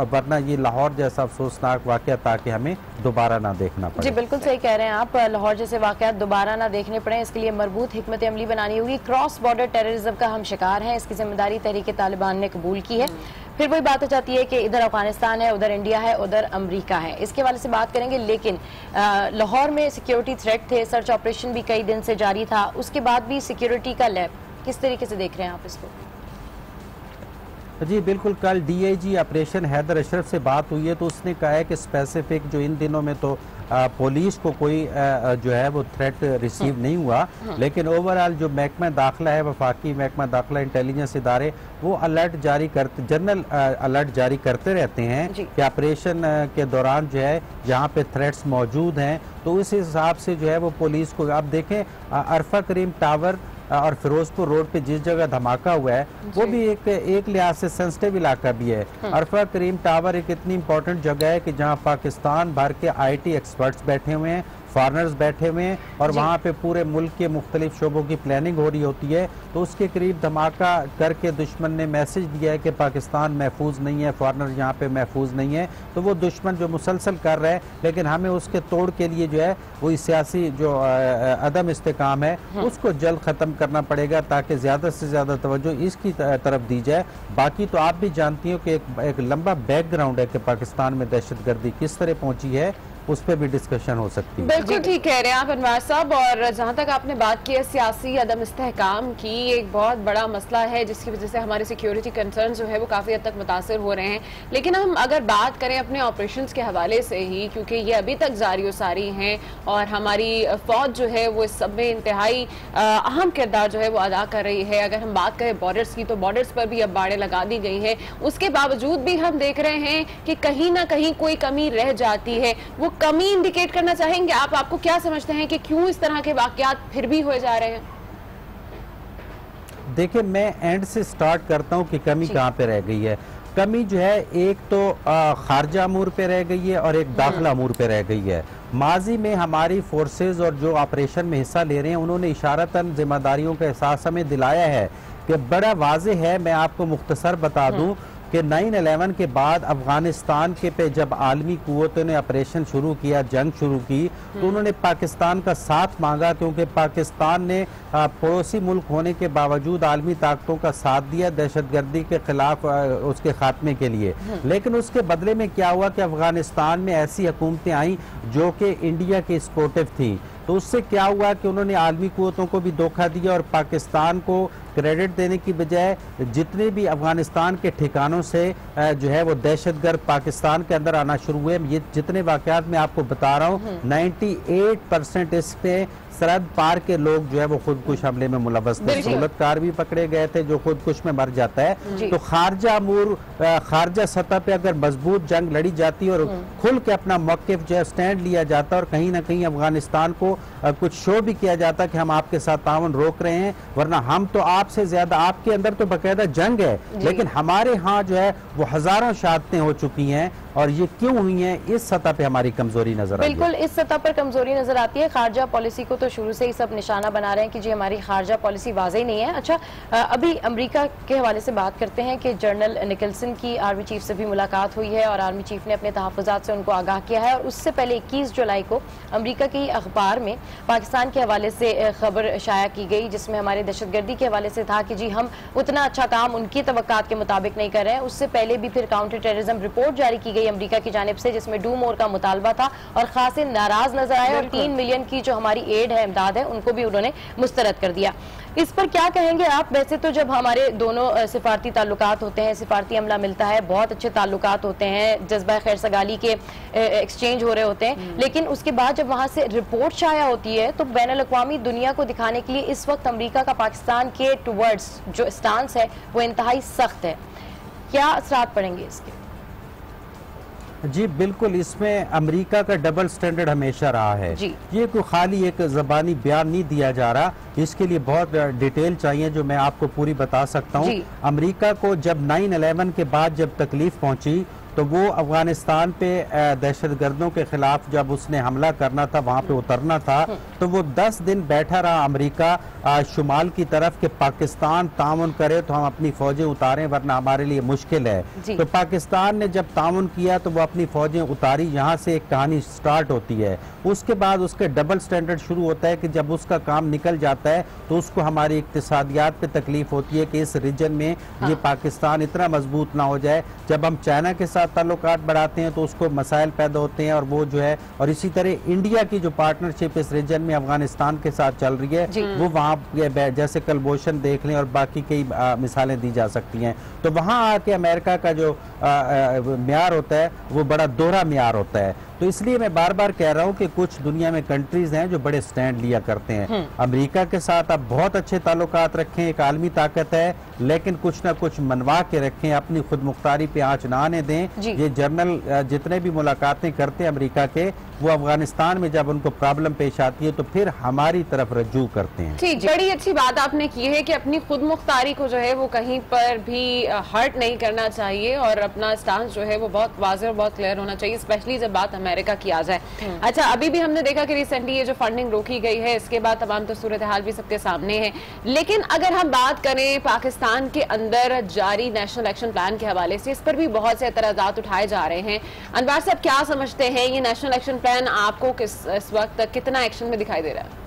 वरना ये लाहौर जैसा अफसोसनाक वाक़या ताकि हमें दोबारा ना देखना पड़े। जी बिल्कुल सही कह रहे हैं आप, लाहौर जैसे वाक़यात दोबारा ना देखने पड़े इसके लिए मरबूत हिकमत अमली बनानी होगी। क्रॉस बॉर्डर टेररिज्म का हम शिकार हैं, इसकी जिम्मेदारी तहरीक तालिबान ने कबूल की है। फिर वही बात हो जाती है कि इधर अफगानिस्तान है, उधर इंडिया है, उधर अमेरिका है, इसके हवाले से बात करेंगे। लेकिन लाहौर में सिक्योरिटी थ्रेट थे, सर्च ऑपरेशन भी कई दिन से जारी था, उसके बाद भी सिक्योरिटी का लैब किस तरीके से देख रहे हैं आप इसको? जी बिल्कुल, कल डीआईजी ऑपरेशन हैदर अशरफ से बात हुई है तो उसने कहा है कि स्पेसिफिक जो इन दिनों में तो पुलिस को कोई जो है वो थ्रेट रिसीव नहीं हुआ, लेकिन ओवरऑल जो महकमा दाखिला है, वफाकी महकमा दाखिला इंटेलिजेंस इदारे वो अलर्ट जारी करते, जनरल अलर्ट जारी करते रहते हैं कि ऑपरेशन के दौरान जो है जहाँ पे थ्रेट्स मौजूद हैं तो उस हिसाब से जो है वो पुलिस को, आप देखें अरफा करीम टावर और फिरोजपुर रोड पे जिस जगह धमाका हुआ है वो भी एक लिहाज से सेंसिटिव इलाका भी है। अरफा करीम टावर एक इतनी इंपॉर्टेंट जगह है कि जहां पाकिस्तान भर के आईटी एक्सपर्ट्स बैठे हुए हैं, फॉरनर्स बैठे हुए हैं और वहाँ पे पूरे मुल्क के मुख्तलिफ शोबों की प्लानिंग हो रही होती है। तो उसके करीब धमाका करके दुश्मन ने मैसेज दिया है कि पाकिस्तान महफूज नहीं है, फॉरनर यहाँ पे महफूज नहीं है। तो वो दुश्मन जो मुसलसल कर रहा है, लेकिन हमें उसके तोड़ के लिए जो है वो सियासी जो अदम इस्तेकाम है उसको जल्द ख़त्म करना पड़ेगा ताकि ज़्यादा से ज़्यादा तवज्जो इसकी तरफ दी जाए। बाकी तो आप भी जानती हो कि एक लंबा बैकग्राउंड है कि पाकिस्तान में दहशतगर्दी किस तरह पहुँची है, उस पर भी डिस्कशन हो सकती है। बिल्कुल ठीक कह रहे हैं आप अनवार साहब। और जहाँ तक आपने बात की है सियासी अदम इस्तेहकाम की, एक बहुत बड़ा मसला है जिसकी वजह से हमारे सिक्योरिटी कंसर्न जो है वो काफ़ी हद तक मुतासर हो रहे हैं। लेकिन हम अगर बात करें अपने ऑपरेशंस के हवाले से ही, क्योंकि ये अभी तक जारी सारी हैं और हमारी फौज जो है वो इस सब में इंतहाई अहम किरदार जो है वो अदा कर रही है। अगर हम बात करें बॉर्डर्स की तो बॉर्डर्स पर भी अब बाड़े लगा दी गई हैं, उसके बावजूद भी हम देख रहे हैं कि कहीं ना कहीं कोई कमी रह जाती है। वो कमी इंडिकेट करना चाहेंगे आप, आपको क्या समझते हैं कि क्यों इस तरह के वाकयात फिर भी हो जा रहे हैं? देखिए, मैं एंड से स्टार्ट करता हूँ कि कमी कहाँ पे रह गई है। कमी जो है, एक तो खारजा अमूर पे रह गई है और एक दाखिला अमूर पे रह गई है। माजी में हमारी फोर्सेज और जो ऑपरेशन में हिस्सा ले रहे हैं उन्होंने इशारतन जिम्मेदारियों का एहसास हमें दिलाया है कि बड़ा वाज़ेह है। मैं आपको मुख्तसर बता दूं कि 9/11 के बाद अफगानिस्तान के पे जब आलमी कुव्वतों ने ऑपरेशन शुरू किया, जंग शुरू की, तो उन्होंने पाकिस्तान का साथ मांगा, क्योंकि पाकिस्तान ने पड़ोसी मुल्क होने के बावजूद आलमी ताकतों का साथ दिया दहशतगर्दी के खिलाफ उसके खात्मे के लिए। लेकिन उसके बदले में क्या हुआ कि अफगानिस्तान में ऐसी हुकूमतें आई जो कि इंडिया की सपोर्टिव थी। तो उससे क्या हुआ कि उन्होंने आलमी कुव्वतों को भी धोखा दिया और पाकिस्तान को क्रेडिट देने की बजाय जितने भी अफगानिस्तान के ठिकानों से जो है वो दहशतगर्द पाकिस्तान के अंदर आना शुरू हुए। ये जितने वाकयात मैं आपको बता रहा हूँ, 98% इसमें सरहद पार के लोग जो है वो खुदकुश हमले में मुलव्वस थे। दौलतकार भी पकड़े गए थे जो खुदकुश में मर जाता है। तो खारजा अमूर, खारजा सतह पे अगर मजबूत जंग लड़ी जाती और खुल के अपना मौक़िफ़ जो है स्टैंड लिया जाता और कहीं ना कहीं अफगानिस्तान को कुछ शो भी किया जाता कि हम आपके साथ ताउन रोक रहे हैं, वरना हम तो आपसे ज्यादा, आपके अंदर तो बाकायदा जंग है, लेकिन हमारे यहाँ जो है वो हजारों शहादतें हो चुकी हैं। और ये क्यों हुई हैं? इस सतह पे हमारी कमजोरी नजर आती है। बिल्कुल, इस सतह पर कमजोरी नजर आती है। खारजा पॉलिसी को तो शुरू से ही सब निशाना बना रहे हैं कि जी हमारी खारजा पॉलिसी वाज़ेह नहीं है। अच्छा, अभी अमेरिका के हवाले से बात करते हैं कि जनरल निकलसन की आर्मी चीफ से भी मुलाकात हुई है और आर्मी चीफ ने अपने तहफ़्फ़ुज़ात से उनको आगाह किया है। और उससे पहले 21 जुलाई को अमेरिका के अखबार में पाकिस्तान के हवाले से खबर शाया की गई, जिसमें हमारे दहशतगर्दी के हवाले से था कि जी हम उतना अच्छा काम उनकी तवक्कात के मुताबिक नहीं कर रहे हैं। उससे पहले भी फिर काउंटर टेररिज्म रिपोर्ट जारी की गई अमेरिका की जानिब से, जिसमें डू मोर का मुतालबा था और खासे नाराज नजर आए और 3 मिलियन की जो हमारी एड है, इमदाद है, उनको भी उन्होंने मुस्तरद कर दिया। इस पर क्या कहेंगे आप? वैसे तो जब हमारे दोनों सिफारती ताल्लुकात होते हैं, सिफारती अमला मिलता है, बहुत अच्छे ताल्लुकात होते हैं, जज्बा खैर सगाली के एक्सचेंज हो रहे होते हैं, लेकिन उसके बाद जब वहां से रिपोर्ट शाया होती है तो बैनुल अक़वामी दुनिया को दिखाने के लिए इस वक्त अमेरिका का पाकिस्तान के टुवर्ड्स जो स्टांस है वो इंतहाई सख्त है। क्या असरात पड़ेंगे इसके? जी बिल्कुल, इसमें अमेरिका का डबल स्टैंडर्ड हमेशा रहा है। ये कोई खाली एक ज़बानी बयान नहीं दिया जा रहा, इसके लिए बहुत डिटेल चाहिए जो मैं आपको पूरी बता सकता हूँ। अमेरिका को जब 9/11 के बाद जब तकलीफ पहुंची तो वो अफगानिस्तान पे दहशतगर्दों के खिलाफ जब उसने हमला करना था, वहाँ पे उतरना था, तो वो 10 दिन बैठा रहा अमेरिका शुमाल की तरफ कि पाकिस्तान ताउन करे तो हम अपनी फौजें उतारें, वरना हमारे लिए मुश्किल है। तो पाकिस्तान ने जब ताउन किया तो वो अपनी फौजें उतारी। यहाँ से एक कहानी स्टार्ट होती है। उसके बाद उसके डबल स्टैंडर्ड शुरू होता है कि जब उसका काम निकल जाता है तो उसको हमारी इक्तिसादियात पे तकलीफ होती है कि इस रीजन में ये पाकिस्तान इतना मजबूत ना हो जाए। जब हम चाइना के साथ ताल्लुकात बढ़ाते हैं तो उसको मसाइल पैदा होते हैं और वो जो है, और इसी तरह इंडिया की जो पार्टनरशिप इस रीजन में अफगानिस्तान के साथ चल रही है वो वहाँ जैसे कलबोशन देख लें और बाकी कई मिसालें दी जा सकती हैं। तो वहाँ आके अमेरिका का जो म्यार होता है वो बड़ा दोहरा म्यार होता है। तो इसलिए मैं बार बार कह रहा हूँ कि कुछ दुनिया में कंट्रीज हैं जो बड़े स्टैंड लिया करते हैं। अमेरिका के साथ आप बहुत अच्छे ताल्लुकात रखें, एक आलमी ताकत है, लेकिन कुछ ना कुछ मनवा के रखें, अपनी खुद मुख्तारी पे आंच ना आने दें। ये जर्नल जितने भी मुलाकातें करते हैं अमेरिका के, वो अफगानिस्तान में जब उनको प्रॉब्लम पेश आती है तो फिर हमारी तरफ रज्जू करते हैं। ठीक, बड़ी अच्छी बात आपने की है कि अपनी खुद मुख्तारी को जो है वो कहीं पर भी हर्ट नहीं करना चाहिए और अपना स्टांस जो है वो बहुत वाज़ेह और बहुत क्लियर होना चाहिए, स्पेशली जब बात अमेरिका की आ जाए। अच्छा, अभी भी हमने देखा कि रिसेंटली ये जो फंडिंग रोकी गई है, इसके बाद तमाम तो सूरत हाल भी सबके सामने है। लेकिन अगर हम बात करें पाकिस्तान के अंदर जारी नेशनल एक्शन प्लान के हवाले से, इस पर भी बहुत से एतराज़ात उठाए जा रहे हैं। अनवर साहब, क्या समझते हैं ये नेशनल एक्शन प्लान आपको इस वक्त कितना एक्शन में दिखाई दे रहा है?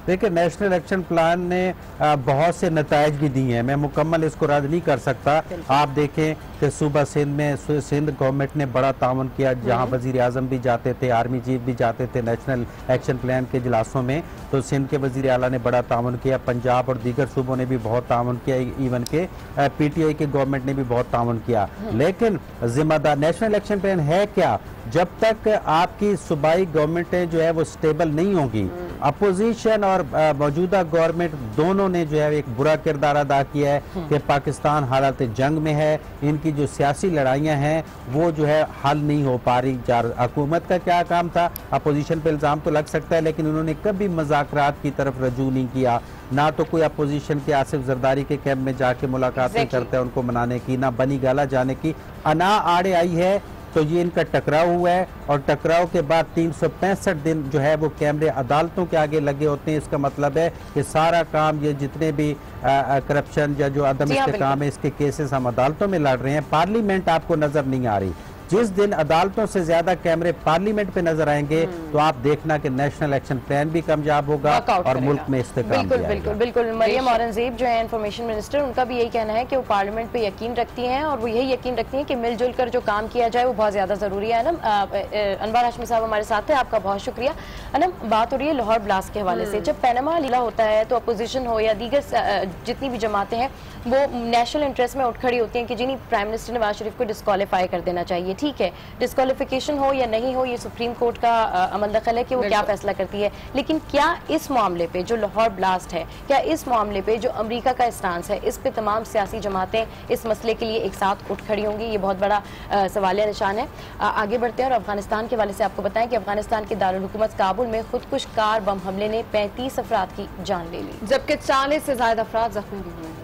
देखिए, नेशनल एक्शन प्लान ने बहुत से नतायज भी दिए हैं, मैं मुकम्मल इसको रद्द नहीं कर सकता। आप देखें कि सूबा सिंध में सिंध गवर्नमेंट ने बड़ा ताउन किया, जहां वजीर आजम भी जाते थे, आर्मी चीफ भी जाते थे नेशनल एक्शन प्लान के इजलासों में, तो सिंध के वजीर आला ने बड़ा ताउन किया। पंजाब और दीगर सूबों ने भी बहुत ताउन किया, इवन के PTI की गवर्नमेंट ने भी बहुत ताउन किया। लेकिन जिम्मेदार नेशनल एक्शन प्लान है क्या? जब तक आपकी सूबाई गवर्नमेंटें जो है वो स्टेबल नहीं होंगी, अपोजिशन और मौजूदा गवर्नमेंट दोनों ने जो है एक बुरा किरदार अदा किया है कि पाकिस्तान हालत जंग में है, इनकी जो सियासी लड़ाइयाँ हैं वो जो है हल नहीं हो पा रही। हुकूमत का क्या काम था, अपोजिशन पे इल्ज़ाम तो लग सकता है, लेकिन उन्होंने कभी मुज़ाकरात की तरफ रजू नहीं किया, ना तो कोई अपोजिशन के आसिफ जरदारी के कैंप में जाके मुलाकातें करते हैं उनको मनाने की, ना बनी गाला जाने की। अना आड़े आई है तो ये इनका टकराव हुआ है, और टकराव के बाद 365 दिन जो है वो कैमरे अदालतों के आगे लगे होते हैं। इसका मतलब है कि सारा काम, ये जितने भी करप्शन या जो अदम इस्तेकाम है, इसके केसेस हम अदालतों में लड़ रहे हैं। पार्लियामेंट आपको नजर नहीं आ रही। जिस दिन अदालतों से ज्यादा कैमरे पार्लियामेंट पे नजर आएंगे तो आप देखना कि नेशनल एक्शन प्लान भी कामयाब होगा और मुल्क में इस्तेकाम भी आएगा। बिल्कुल बिल्कुल। मरियम औरंगजेब जो है इंफॉर्मेशन मिनिस्टर, उनका भी यही कहना है कि वो पार्लियामेंट पे यकीन रखती हैं और वो यही यकीन रखती हैं कि मिलजुल कर जो काम किया जाए वो बहुत ज्यादा जरूरी है। अनवर हाशमी साहब हमारे साथ हैं, आपका बहुत शुक्रिया। अनम, बात हो रही है लाहौर ब्लास्ट के हवाले से। जब पैनामा लीला होता है तो अपोजिशन हो या दीगर जितनी भी जमातें हैं वो नेशनल इंटरेस्ट में उठ खड़ी होती हैं कि जी प्राइम मिनिस्टर नवाज शरीफ को डिस्क्वालीफाई कर देना चाहिए। ठीक है, डिस्क्वालिफिकेशन हो या नहीं हो, ये सुप्रीम कोर्ट का अमल दखल है कि वो क्या फैसला करती है, लेकिन क्या इस मामले पे जो लाहौर ब्लास्ट है, क्या इस मामले पे जो अमेरिका का स्टांस है, इस पे तमाम सियासी जमातें इस मसले के लिए एक साथ उठ खड़ी होंगी? ये बहुत बड़ा सवालिया निशान है। आगे बढ़ते हैं और अफगानिस्तान के हवाले से आपको बताएं कि अफगानिस्तान के दारुल हुकूमत काबुल में खुदकुश कार बम हमले ने 35 अफराद की जान ले ली, जबकि 40 से ज्यादा अफराद जख्मी भी हुए हैं।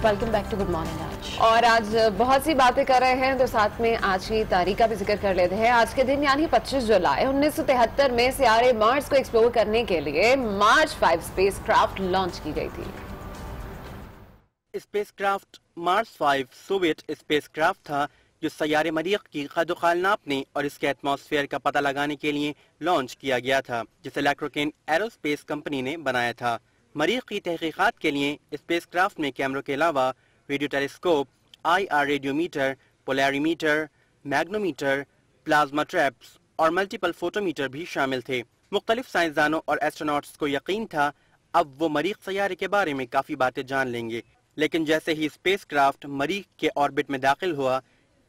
Welcome back to good morning. और आज बहुत सी बातें कर रहे हैं तो साथ में आज की तारीख का भी जिक्र कर लेते हैं। आज के दिन यानी 25 जुलाई 1973 में सियारे मार्स को एक्सप्लोर करने के लिए मार्च 5 स्पेसक्राफ्ट लॉन्च की गई थी। स्पेसक्राफ्ट मार्स 5 सोवियत स्पेसक्राफ्ट था जो सैयारे मरीख की कद-ओ-खाल नापने और इसके एटमॉस्फेयर का पता लगाने के लिए लॉन्च किया गया था, जिसे लैक्रोकेन एरोस्पेस कंपनी ने बनाया था। मरीख की तहकीकात के लिए स्पेसक्राफ्ट में कैमरों के अलावा radio telescope, IR radiometer, polarimeter, मैग्नोमीटर, plasma traps और मल्टीपल फोटोमीटर भी शामिल थे। मुख्तलिफ साइंसदानों और एस्ट्रोनॉट्स को यकीन था अब वो मरीख सैयारे के बारे में काफी बातें जान लेंगे, लेकिन जैसे ही स्पेसक्राफ्ट मरीख के ऑर्बिट में दाखिल हुआ,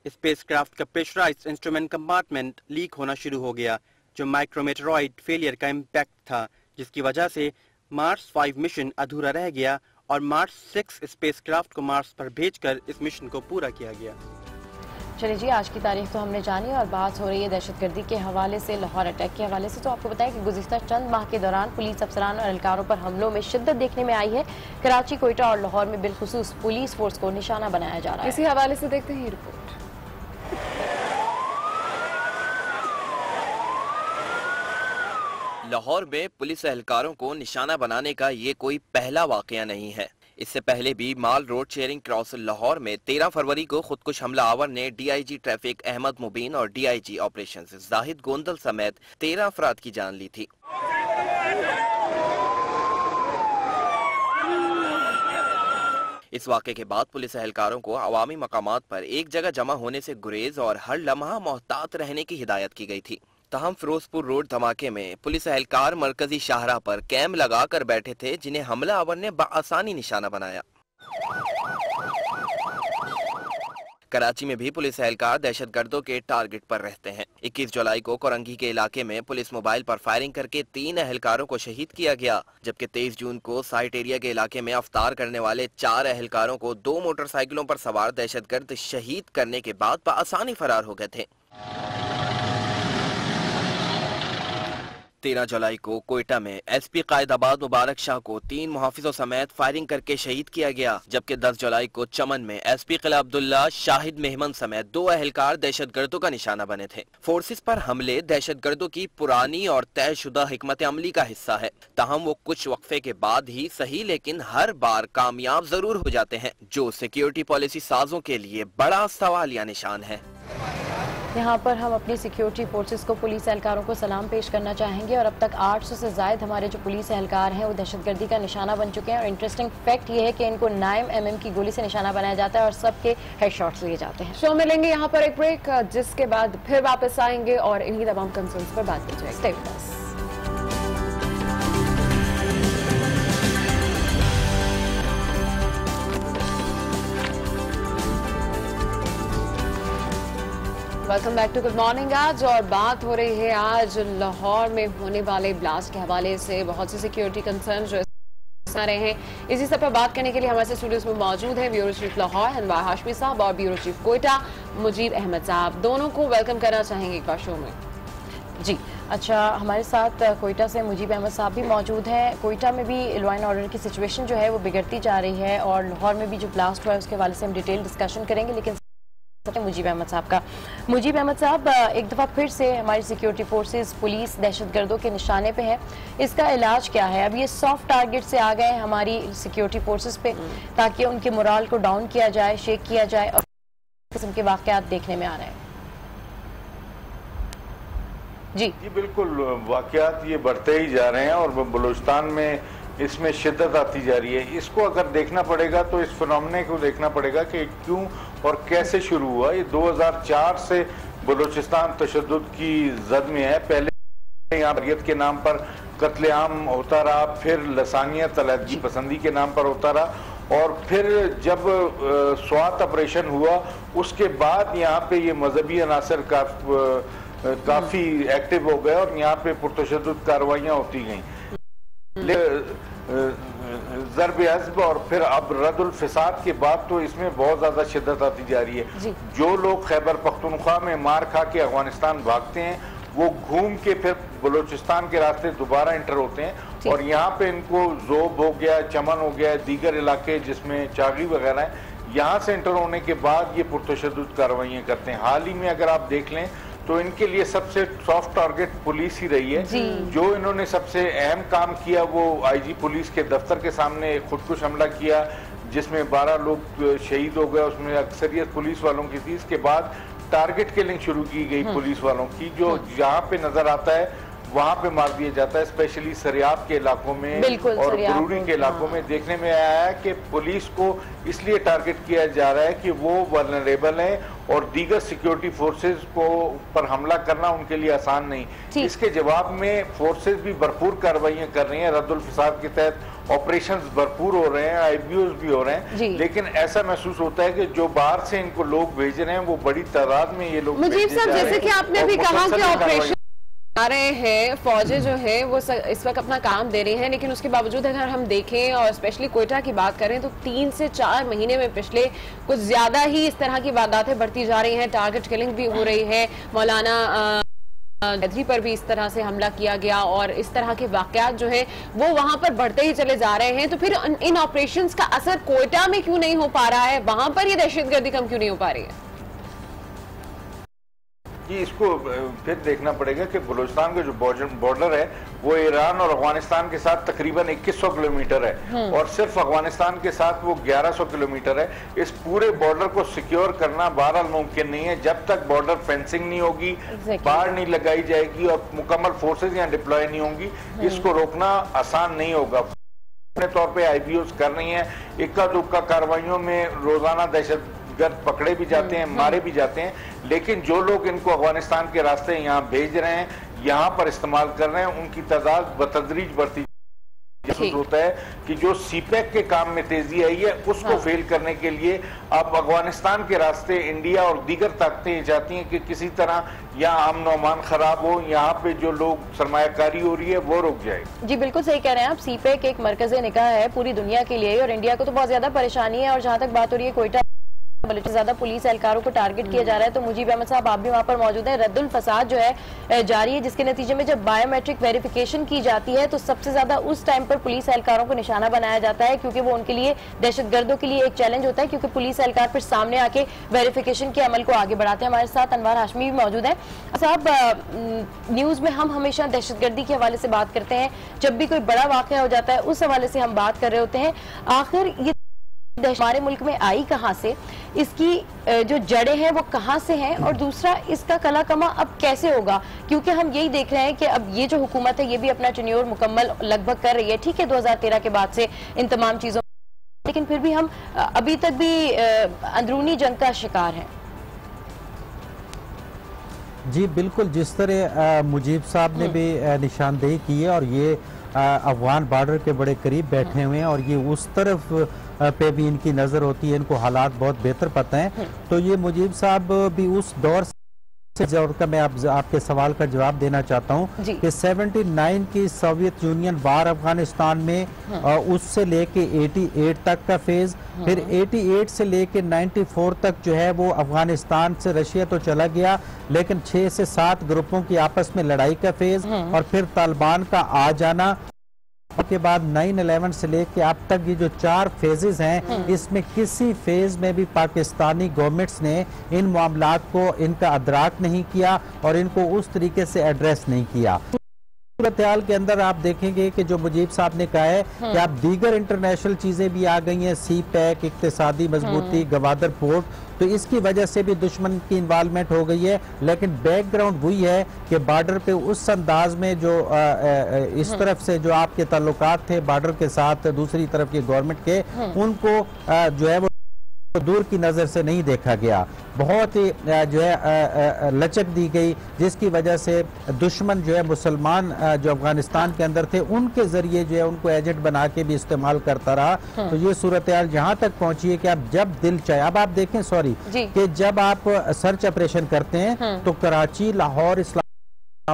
स्पेसक्राफ्ट का प्रेशराइज्ड इंस्ट्रूमेंट कंपार्टमेंट लीक होना शुरू हो गया, जो माइक्रोमेटेरॉइड फेलियर का इम्पैक्ट था, जिसकी वजह से मार्स 5 मिशन अधूरा रह गया और मार्स 6 स्पेसक्राफ्ट को मार्स पर भेजकर इस मिशन को पूरा किया गया। चलिए जी, आज की तारीख तो हमने जानी और बात हो रही है दहशतगर्दी के हवाले से, लाहौर अटैक के हवाले से। तो आपको बताएं कि गुज़िश्ता चंद माह के दौरान पुलिस अफसरान और एहलकारों पर हमलों में शिद्दत देखने में आई है। कराची, कोयटा और लाहौर में बिलखुसूस पुलिस फोर्स को निशाना बनाया जा रहा है। इसी हवाले से देखते हैं रिपोर्ट। लाहौर में पुलिस एहलकारों को निशाना बनाने का ये कोई पहला वाकया नहीं है। इससे पहले भी माल रोड शेयरिंग क्रॉस लाहौर में 13 फरवरी को खुदकुश हमलावर ने DIG ट्रैफिक अहमद मुबीन और DIG ऑपरेशंस जाहिद गोंदल समेत 13 अफराद की जान ली थी। इस वाक़े के बाद पुलिस एहलकारों को अवामी मकामात पर एक जगह जमा होने से गुरेज और हर लम्हा मोहतात रहने की हिदायत की गई थी। तहम फिरोजपुर रोड धमाके में पुलिस एहलकार मरकजी शाहराह पर कैम लगा कर बैठे थे, जिन्हें हमलावर ने बआसानी निशाना बनाया। कराची में भी पुलिस एहलकार दहशतगर्दों के टारगेट पर रहते हैं। 21 जुलाई को कोरंगी के इलाके में पुलिस मोबाइल पर फायरिंग करके 3 एहलकारों को शहीद किया गया, जबकि 23 जून को साइट एरिया के इलाके में अफ्तार करने वाले 4 एहलकारों को 2 मोटरसाइकिलों पर सवार दहशतगर्द शहीद करने के बाद बआसानी फरार हो गए थे। 13 जुलाई को कोयटा में SP कायदाबाद मुबारक शाह को 3 मुहाफिजों समेत फायरिंग करके शहीद किया गया, जबकि 10 जुलाई को चमन में SP किला अब्दुल्ला, शाहिद मेहमन समेत 2 एहलकार दहशतगर्दों का निशाना बने थे। फोर्सेस पर हमले दहशतगर्दों की पुरानी और तयशुदा हिकमत अमली का हिस्सा है। ताहम वो कुछ वक्फे के बाद ही सही लेकिन हर बार कामयाब जरूर हो जाते हैं, जो सिक्योरिटी पॉलिसी साजों के लिए बड़ा सवालिया निशान है। यहाँ पर हम अपनी सिक्योरिटी फोर्सेस को, पुलिस एहलकारों को सलाम पेश करना चाहेंगे। और अब तक 800 से ज़ायद हमारे जो पुलिस एहलकार हैं वो दहशतगर्दी का निशाना बन चुके हैं। और इंटरेस्टिंग फैक्ट ये है कि इनको 9 mm की गोली से निशाना बनाया जाता है और सबके हेडशॉट्स लिए जाते हैं। शो में लेंगे यहाँ पर एक ब्रेक, जिसके बाद फिर वापस आएंगे और इन्हीं तमाम कंसर्न्स पर बात की जाएगी। Stay with us. Welcome back to good morning. आज और बात हो रही है आज लाहौर में होने वाले ब्लास्ट के हवाले से बहुत से सिक्योरिटी कंसर्न जो आ रहे हैं। इसी सब पर बात करने के लिए हमारे स्टूडियोज में मौजूद हैं ब्यूरो चीफ लाहौर अनवार हाशमी साहब और ब्यूरो चीफ कोयटा मुजीब अहमद साहब। दोनों को वेलकम करना चाहेंगे एक बार शो में। जी अच्छा, हमारे साथ कोयटा से मुजीब अहमद साहब भी मौजूद हैं। कोयटा में भी लॉ एंड ऑर्डर की सिचुएशन जो है वो बिगड़ती जा रही है और लाहौर में भी जो ब्लास्ट हुआ है उसके हवाले से हम डिटेल डिस्कशन करेंगे। लेकिन मुजीब अहमद साहब का, मुजीब अहमद साहब एक दफ़ा फिर से हमारी सिक्योरिटी फोर्सेस, पुलिस दहशतगर्दों के निशाने पे है, इसका इलाज क्या है? अब ये सॉफ्ट टारगेट से आ गए हमारी सिक्योरिटी फोर्सेस पे ताकि उनके मोराल को डाउन किया जाए, शेक किया जाए और इस किस्म के वाक़यात देखने में आ रहे हैं। जी बिल्कुल, वाक़यात ये बढ़ते ही जा रहे हैं और बलूचिस्तान में इसमें शिद्दत आती जा रही है। इसको अगर देखना पड़ेगा तो इस फिनोमेना को देखना पड़ेगा कि क्यों और कैसे शुरू हुआ। ये 2004 से बलूचिस्तान तशद्दुद की जद में है। पहले यहाँ शरीयत के नाम पर कत्लेआम होता रहा, फिर लसानियत अलहदगी पसंदी के नाम पर होता रहा और फिर जब स्वात ऑपरेशन हुआ उसके बाद यहाँ पे ये मजहबी अनासर काफ़ी एक्टिव हो गए और यहाँ पे पुरतशद्दुद कार्रवाइयाँ होती गईं। ज़रब अज़्ब और फिर अब रद्दुल फ़िसाद के बाद तो इसमें बहुत ज़्यादा शिद्दत आती जा रही है। जो लोग खैबर पख्तूनख्वा में मार खा के अफगानिस्तान भागते हैं वो घूम के फिर बलूचिस्तान के रास्ते दोबारा इंटर होते हैं और यहाँ पे इनको ज़ोब हो गया, चमन हो गया, दीगर इलाके जिसमें चागी वगैरह है, यहाँ से इंटर होने के बाद ये पुरतशद्दुद कार्रवाइयाँ करते हैं। हाल ही में अगर आप देख लें तो इनके लिए सबसे सॉफ्ट टारगेट पुलिस ही रही है। जो इन्होंने सबसे अहम काम किया वो आईजी पुलिस के दफ्तर के सामने खुदकुश हमला किया जिसमें 12 लोग शहीद हो गए, उसमें अक्सरियत पुलिस वालों की थी। इसके बाद टारगेट किलिंग शुरू की गई पुलिस वालों की, जो जहाँ पे नजर आता है वहाँ पे मार दिया जाता है, स्पेशली सरियाब के इलाकों में और बरूरी के इलाकों में देखने में आया है कि पुलिस को इसलिए टारगेट किया जा रहा है कि वो वल्नरेबल हैं और दीगर सिक्योरिटी फोर्सेस को पर हमला करना उनके लिए आसान नहीं। इसके जवाब में फोर्सेस भी भरपूर कार्रवाइयां कर रही हैं। रद्दुल फ़िसाद के तहत ऑपरेशंस भरपूर हो रहे हैं, आईबीओज भी हो रहे हैं, लेकिन ऐसा महसूस होता है कि जो बाहर से इनको लोग भेज रहे हैं वो बड़ी तादाद में ये लोग मुजीब साहब, जैसे कि आपने अभी कहा कि ऑपरेशन आ रहे हैं, फौजें जो है वो इस वक्त अपना काम दे रही हैं, लेकिन उसके बावजूद अगर हम देखें और स्पेशली कोयटा की बात करें तो 3 से 4 महीने में पिछले कुछ ज्यादा ही इस तरह की वारदातें बढ़ती जा रही हैं। टारगेट किलिंग भी हो रही है, मौलाना गदरी पर भी इस तरह से हमला किया गया और इस तरह के वाकयात जो है वो वहां पर बढ़ते ही चले जा रहे हैं। तो फिर इन ऑपरेशंस का असर कोयटा में क्यों नहीं हो पा रहा है? वहां पर ये दहशतगर्दी कम क्यों नहीं हो पा रही है? इसको फिर देखना पड़ेगा कि बलूचिस्तान का जो बॉर्डर है वो ईरान और अफगानिस्तान के साथ तकरीबन 2100 किलोमीटर है और सिर्फ अफगानिस्तान के साथ वो 1100 किलोमीटर है। इस पूरे बॉर्डर को सिक्योर करना बहरहाल मुमकिन नहीं है जब तक बॉर्डर फेंसिंग नहीं होगी, बाढ़ नहीं लगाई जाएगी और मुकम्मल फोर्सेज यहाँ डिप्लॉय नहीं होंगी। इसको रोकना आसान नहीं होगा। अपने तौर पर आईबीओज कर रही है, इक्का दुक्का कार्रवाइयों में रोजाना दहशतगर्द पकड़े भी जाते हैं, मारे भी जाते हैं, लेकिन जो लोग इनको अफगानिस्तान के रास्ते यहाँ भेज रहे हैं, यहाँ पर इस्तेमाल कर रहे हैं, उनकी तादाद बतदरीज बढ़ती होता है कि जो सीपैक के काम में तेजी आई है उसको फेल करने के लिए अब अफगानिस्तान के रास्ते इंडिया और दीगर ताकतें चाहती हैं कि किसी तरह यहाँ अमन अमान खराब हो, यहाँ पे जो लोग सरमायाकारी हो रही है वो रुक जाए। जी बिल्कुल सही कह रहे हैं आप। सीपैक एक मरकज़े निगाह है पूरी दुनिया के लिए और इंडिया को तो बहुत ज्यादा परेशानी है। और जहाँ तक बात हो रही है कोयटा ज्यादा पुलिस एहलकारों को टारगेट किया जा रहा है, तो मुजीब अहमद साहब आप भी वहाँ पर मौजूद हैं। रद्दुल फ़साद जो है जारी है, जिसके नतीजे में जब बायोमेट्रिक वेरिफिकेशन की जाती है तो सबसे ज्यादा उस टाइम पर पुलिस एहलकारों को निशाना बनाया जाता है, क्योंकि वो उनके लिए दहशतगर्दों के लिए एक चैलेंज होता है, क्योंकि पुलिस एहलकार फिर सामने आके वेरिफिकेशन के अमल को आगे बढ़ाते हैं। हमारे साथ अनवार हाशमी भी मौजूद है। साहब, न्यूज में हम हमेशा दहशतगर्दी के हवाले से बात करते हैं, जब भी कोई बड़ा वाक़या हो जाता है उस हवाले से हम बात कर रहे होते हैं। आखिर ये हमारे मुल्क में आई कहाँ से, इसकी जो जड़ें हैं वो कहाँ से हैं, और दूसरा इसका कला कमा अब कैसे होगा, क्योंकि हम यही देख रहे हैं कि अब ये जो हुकूमत है ये भी अपना टेन्योर मुकम्मल लगभग कर रही है। ठीक है 2013 के बाद से इन तमाम चीजों, लेकिन फिर भी हम अभी तक भी अंदरूनी जंग का शिकार हैं। जी बिल्कुल, जिस तरह मुजीब साहब ने भी निशानदेही की है और ये अफगान बॉर्डर के बड़े करीब बैठे हुए हैं और ये उस तरफ पे भी इनकी नज़र होती है, इनको हालात बहुत बेहतर पता हैं। तो ये मुजीब साहब भी उस दौर से का मैं आपके सवाल का जवाब देना चाहता हूँ कि 79 की सोवियत यूनियन वार अफगानिस्तान में उससे लेके 88 तक का फेज, फिर 88 से लेके 94 तक जो है वो अफगानिस्तान से रशिया तो चला गया, लेकिन 6 से 7 ग्रुपों की आपस में लड़ाई का फेज और फिर तालिबान का आ जाना के बाद 9/11 से लेके अब तक ये जो 4 फेजेस हैं, इसमें किसी फेज में भी पाकिस्तानी गवर्नमेंट्स ने इन मामलात को इनका अदराक नहीं किया और इनको उस तरीके से एड्रेस नहीं किया। सूरत-ए-हाल के अंदर आप देखेंगे कि जो मुजीब साहब ने कहा है कि आप दीगर इंटरनेशनल चीजें भी आ गई हैं, सी पैक, इक्तिसादी मजबूती, गवादर पोर्ट, तो इसकी वजह से भी दुश्मन की इन्वॉल्वमेंट हो गई है। लेकिन बैकग्राउंड वही है कि बॉर्डर पे उस अंदाज में जो इस तरफ से जो आपके ताल्लुकात थे बॉर्डर के साथ दूसरी तरफ की गवर्नमेंट के, उनको जो है वो दूर की नजर से नहीं देखा गया, बहुत ही जो है लचक दी गई, जिसकी वजह से दुश्मन जो है मुसलमान जो अफगानिस्तान के अंदर थे उनके जरिए जो है उनको एजेंट बना के भी इस्तेमाल करता रहा। तो ये सूरत हाल जहां तक पहुंची है कि आप जब दिल चाहे, अब आप देखें कि जब आप सर्च ऑपरेशन करते हैं तो कराची, लाहौर, इस्लाम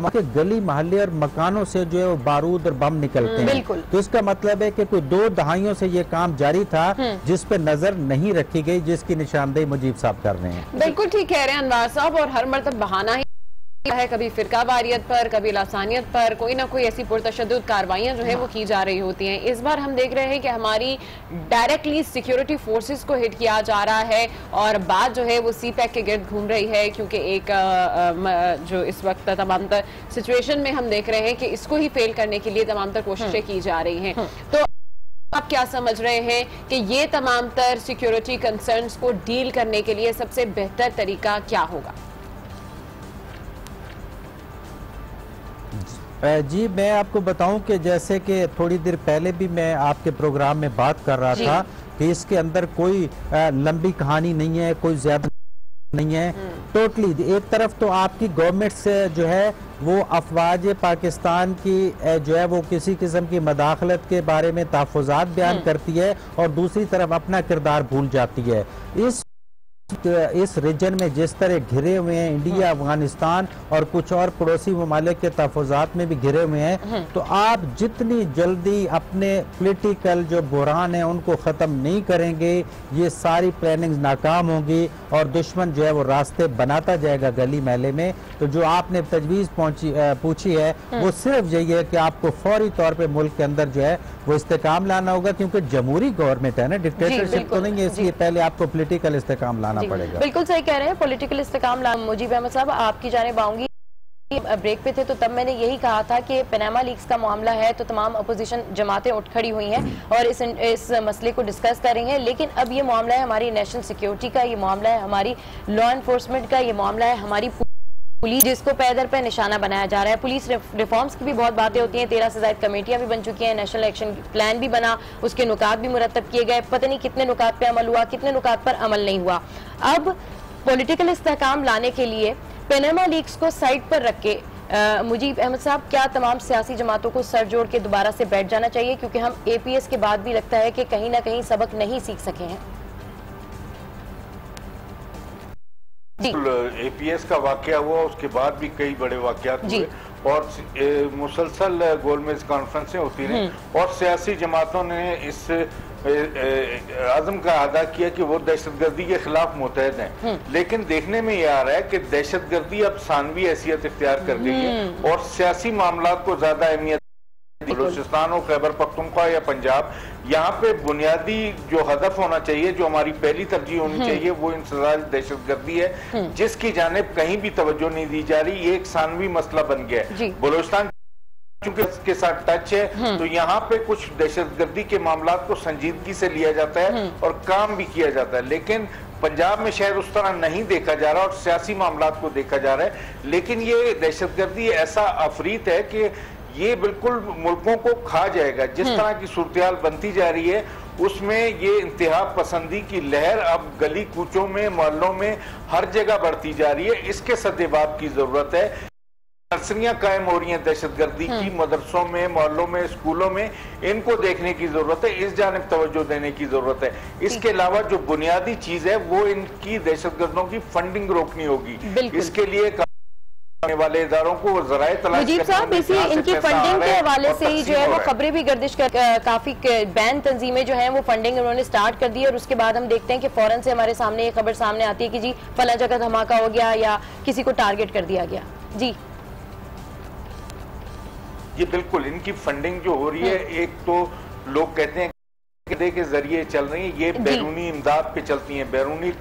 के गली मोहल्ले और मकानों से जो है वो बारूद और बम निकलते हैं। तो इसका मतलब है कि कोई 2 दहाइयों से ये काम जारी था जिस पे नजर नहीं रखी गई, जिसकी निशानदेही मुजीब साहब कर रहे हैं। बिल्कुल ठीक कह रहे हैं अनवार साहब, और हर मर्तबा बहाना ही है, कभी फिरका वारियत पर, कभी लासानियत पर, कोई ना कोई ऐसी पुरतशद्दुद कार्रवाइयां जो है वो की जा रही होती हैं। इस बार हम देख रहे हैं कि हमारी डायरेक्टली सिक्योरिटी फोर्सेस को हिट किया जा रहा है और बात जो है वो सी पैक के गिर्द घूम रही है, क्योंकि एक जो इस वक्त तमाम तर सिचुएशन में हम देख रहे हैं कि इसको ही फेल करने के लिए तमाम तर कोशिशें की जा रही हैं। तो आप क्या समझ रहे हैं कि ये तमाम तर सिक्योरिटी कंसर्न्स को डील करने के लिए सबसे बेहतर तरीका क्या होगा? जी मैं आपको बताऊं कि जैसे कि थोड़ी देर पहले भी मैं आपके प्रोग्राम में बात कर रहा था कि इसके अंदर कोई लंबी कहानी नहीं है, कोई ज्यादा नहीं है। टोटली एक तरफ तो आपकी गवर्नमेंट से जो है वो अफवाज पाकिस्तान की जो है वो किसी किस्म की मदाखलत के बारे में तहफ़्फ़ुज़ात बयान करती है और दूसरी तरफ अपना किरदार भूल जाती है। इस रीजन में जिस तरह घिरे हुए हैं इंडिया, अफगानिस्तान और कुछ और पड़ोसी ममालिक के तहफ़्फ़ुज़ात में भी घिरे हुए हैं, तो आप जितनी जल्दी अपने पॉलिटिकल जो बुरान है उनको ख़त्म नहीं करेंगे, ये सारी प्लानिंग नाकाम होगी और दुश्मन जो है वो रास्ते बनाता जाएगा गली महले में। तो जो आपने तजवीज़ पूछी है वो सिर्फ यही है कि आपको फौरी तौर पर मुल्क के अंदर जो है वो इस्तेकाम लाना होगा, क्योंकि जमहूरी गवर्नमेंट है ना, डिक्टेटरशिप तो नहीं है, इसलिए पहले आपको पॉलिटिकल इस्तेकाम लाना पड़ेगा। बिल्कुल सही कह रहे हैं, पॉलिटिकल इस्तेकाम मुजीब अहमद साहब आपकी जानिब आऊंगी। ब्रेक पे थे तो तब मैंने यही कहा था कि पनामा लीक्स का मामला है तो तमाम अपोजिशन जमातें उठ खड़ी हुई हैं और इस मसले को डिस्कस कर रही हैं, लेकिन अब ये मामला है हमारी नेशनल सिक्योरिटी का, ये मामला है हमारी लॉ एनफोर्समेंट का, ये मामला है हमारी पुलिस, जिसको पैदर पे निशाना बनाया जा रहा है। पुलिस रिफॉर्म्स की भी बहुत बातें होती हैं, 13 से ज़ायद कमेटियां भी बन चुकी हैं, नेशनल एक्शन प्लान भी बना, उसके नुकात भी मुरतब किए गए, पता नहीं कितने नुकात पे अमल हुआ, कितने नुकात पर अमल नहीं हुआ। अब पॉलिटिकल इस्तेहकाम लाने के लिए पनामा लीक्स को साइड पर रख के मुजीब अहमद साहब, क्या तमाम सियासी जमातों को सर जोड़ के दोबारा से बैठ जाना चाहिए, क्योंकि हम APS के बाद भी लगता है कि कहीं ना कहीं सबक नहीं सीख सके हैं? APS का वाकया हुआ, उसके बाद भी कई बड़े वाकयात हुए और मुसलसल गोलमेज कॉन्फ्रेंसें होती रही और सियासी जमातों ने इस आज़म का अदा किया कि वो दहशतगर्दी के खिलाफ मुतहद हैं। लेकिन देखने में यह आ रहा है कि दहशतगर्दी अब सानवी हैसियत इख्तियार कर गई है और सियासी मामलात को ज्यादा अहमियत, बलूचिस्तान हो, खैबर पख्तूनख्वा या पंजाब, यहाँ पे बुनियादी जो हदफ होना चाहिए, जो हमारी पहली तरजीह होनी चाहिए, वो इंसदाद दहशतगर्दी है, जिसकी जानिब कहीं भी तवज्जो नहीं दी जा रही। ये एक सानवी मसला बन गया है। बलूचिस्तान चूंकि इसके साथ टच है तो यहाँ पे कुछ दहशतगर्दी के मामला को संजीदगी से लिया जाता है और काम भी किया जाता है, लेकिन पंजाब में शायद उस तरह नहीं देखा जा रहा और सियासी मामला को देखा जा रहा है। लेकिन ये दहशतगर्दी ऐसा अफरीत है कि ये बिल्कुल मुल्कों को खा जाएगा। जिस तरह की सूरत बनती जा रही है उसमें ये इंतहा पसंदी की लहर अब गली कूचों में, मोहल्लों में हर जगह बढ़ती जा रही है। इसके सद्देबाब की जरूरत है। नर्सरियां कायम हो रही हैं दहशतगर्दी की, मदरसों में, मोहल्लों में, स्कूलों में, इनको देखने की जरूरत है, इस जानिब तवज्जो देने की जरूरत है। इसके अलावा जो बुनियादी चीज है वो इनकी दहशतगर्दों की फंडिंग रोकनी होगी। इसके लिए वाले इदारों को जराए तलाश मुजीब साहब, इसी इनकी फंडिंग के हवाले से ही जो है वो खबरें भी गर्दिश कर काफी बैन तंजीमें जो हैं वो फंडिंग उन्होंने स्टार्ट कर दी और उसके बाद हम देखते हैं कि फौरन से हमारे सामने ये खबर सामने आती है कि जी फला जगह धमाका हो गया या किसी को टारगेट कर दिया गया। जी ये बिल्कुल इनकी फंडिंग जो हो रही है, एक तो लोग कहते हैं के जरिए चल रही है, ये बैरूनी इमदाद पे चलती हैं, बैरूनी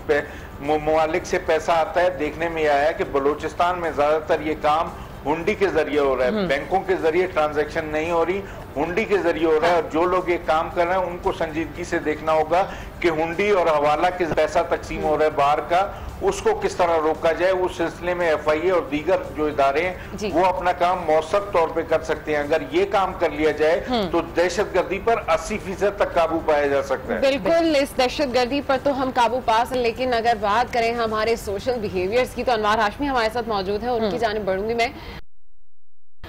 ममालिक से पैसा आता है। देखने में आया कि बलूचिस्तान में ज्यादातर ये काम हुंडी के जरिए हो रहा है, बैंकों के जरिए ट्रांजैक्शन नहीं हो रही, हुंडी के जरिए हो रहा है। और जो लोग ये काम कर रहे हैं उनको संजीदगी से देखना होगा कि हुंडी और हवाला किस पैसा तकसीम हो रहा है बाहर का, उसको किस तरह रोका जाए। उस सिलसिले में FIA और दीगर जो इदारे हैं वो अपना काम मौसर तौर पे कर सकते हैं। अगर ये काम कर लिया जाए तो दहशतगर्दी पर 80% तक काबू पाया जा सकता है। बिल्कुल, इस दहशतगर्दी पर तो हम काबू पा सकते, लेकिन अगर बात करें हमारे सोशल बिहेवियर्स की तो अनवार हाशमी हमारे साथ मौजूद है, उनकी जानिब बढ़ूंगी मैं।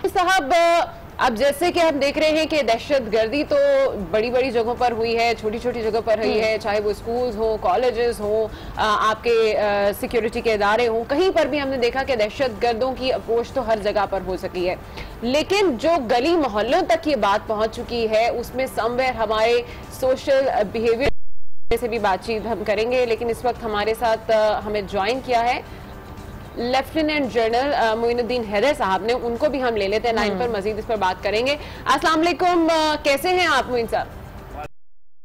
साहब, अब जैसे कि हम देख रहे हैं कि दहशतगर्दी तो बड़ी बड़ी जगहों पर हुई है, छोटी छोटी जगहों पर हुई है, चाहे वो स्कूल्स हो, कॉलेजेस हो, आपके सिक्योरिटी के इदारे हों, कहीं पर भी हमने देखा कि दहशतगर्दों की अप्रोच तो हर जगह पर हो सकी है। लेकिन जो गली मोहल्लों तक ये बात पहुंच चुकी है उसमें समवेयर हमारे सोशल बिहेवियर से भी बातचीत हम करेंगे। लेकिन इस वक्त हमारे साथ हमें ज्वाइन किया है लेफ्टिनेंट जनरल मोइनुद्दीन हैदर साहब ने, उनको भी हम ले लेते हैं लाइन पर, मजीद इस पर बात करेंगे। अस्सलाम वालेकुम, कैसे हैं आप मोइन साहब?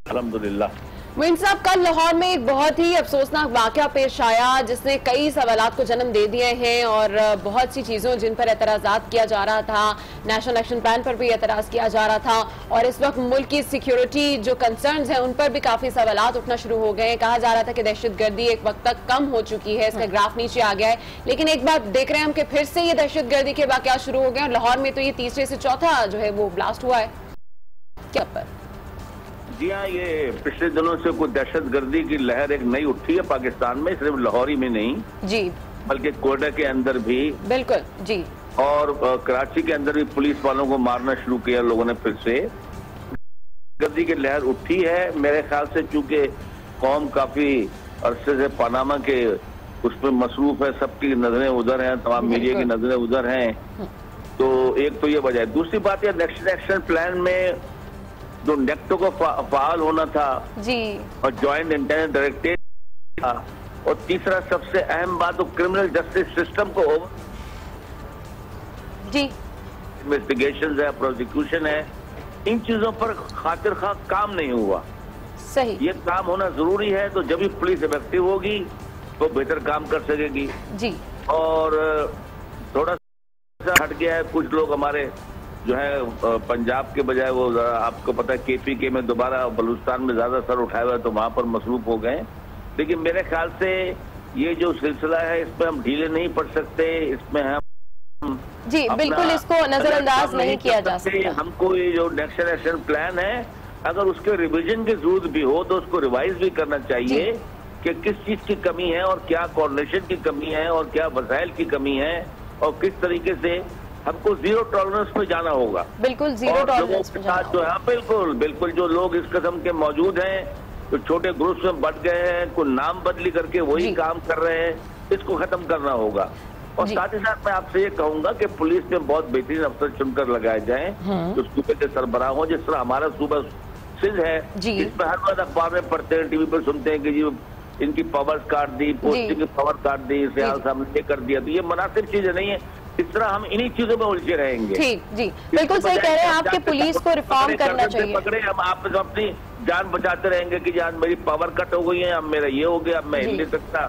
अल्हम्दुलिल्लाह। मोइन साहब, कल लाहौर में एक बहुत ही अफसोसनाक वाकया पेश आया जिसने कई सवालात को जन्म दे दिए हैं और बहुत सी चीज़ों जिन पर एतराज़ात किया जा रहा था, नेशनल एक्शन प्लान पर भी एतराज़ किया जा रहा था और इस वक्त मुल्क की सिक्योरिटी जो कंसर्न्स हैं उन पर भी काफ़ी सवालात उठना शुरू हो गए हैं। कहा जा रहा था कि दहशतगर्दी एक वक्त तक कम हो चुकी है, इसका ग्राफ नीचे आ गया है, लेकिन एक बात देख रहे हैं हम कि फिर से ये दहशतगर्दी के वाकया शुरू हो गए और लाहौर में तो ये तीसरे से चौथा जो है वो ब्लास्ट हुआ है। क्या पर? जी हाँ, ये पिछले दिनों से कुछ दहशतगर्दी की लहर एक नई उठी है पाकिस्तान में, सिर्फ लाहौर ही में नहीं जी, बल्कि कोयटा के अंदर भी। बिल्कुल जी। और कराची के अंदर भी पुलिस वालों को मारना शुरू किया लोगों ने, फिर से गर्दी की लहर उठी है। मेरे ख्याल से चूंकि कौम काफी अरसे से पनामा के उस पर मसरूफ है, सबकी नजरें उधर हैं, तमाम मीडिया की नजरें उधर हैं, तो एक तो ये वजह है। दूसरी बात यह नेशनल एक्शन प्लान में जो नेक्टो को फाल होना था जी, और ज्वाइंट इंटेलिजेंस डायरेक्टरेट था, और तीसरा सबसे अहम बात तो क्रिमिनल जस्टिस सिस्टम को जी इन्वेस्टिगेशन है, प्रोसिक्यूशन है, इन चीजों पर खातिर खा काम नहीं हुआ। सही, ये काम होना जरूरी है, तो जब भी पुलिस इफेक्टिव होगी तो बेहतर काम कर सकेगी जी। और थोड़ा सा हट गया है, कुछ लोग हमारे जो है पंजाब के बजाय वो आपको पता है KPK में दोबारा बलूचिस्तान में ज्यादा सर उठाया हुआ है, तो वहां पर मसरूफ हो गए। लेकिन मेरे ख्याल से ये जो सिलसिला है इसमें हम ढीले नहीं पड़ सकते, इसमें हम जी बिल्कुल इसको नजरअंदाज नहीं किया जा सकता। हमको ये जो नेशनल एक्शन प्लान है, अगर उसके रिवीजन की जरूरत भी हो तो उसको रिवाइज भी करना चाहिए कि किस चीज की कमी है और क्या कोऑर्डिनेशन की कमी है और क्या वसाइल की कमी है और किस तरीके से हमको जीरो टॉलरेंस पे जाना होगा। बिल्कुल जीरो टॉलरेंस पे जाना जो है बिल्कुल बिल्कुल जो लोग इस किस्म के मौजूद हैं, जो छोटे ग्रुप्स में बढ़ गए हैं, कोई नाम बदली करके वही काम कर रहे हैं, इसको खत्म करना होगा। और साथ ही साथ मैं आपसे ये कहूंगा कि पुलिस में बहुत बेहतरीन अफसर चुनकर लगाए जाएं जो सूबे के सरबराह हो, जिस तरह हमारा सूबा सिंध है, इसमें हर वक्त अखबार में पढ़ते हैं, टीवी पर सुनते हैं कि जी इनकी पावर्स काट दी, पोस्टिंग की पावर काट दी, सियाल साहब ने कर दिया, तो ये मुनासिब चीजें नहीं है। इस तरह हम इन्हीं चीजों में उलझे रहेंगे। ठीक जी, बिल्कुल सही कह रहे हैं आप कि पुलिस को रिफॉर्म करना चाहिए। पकड़े हम आप अपनी जान बचाते रहेंगे कि जान मेरी पावर कट हो गई है, अब मेरा ये हो गया, अब मैं हिल नहीं सकता।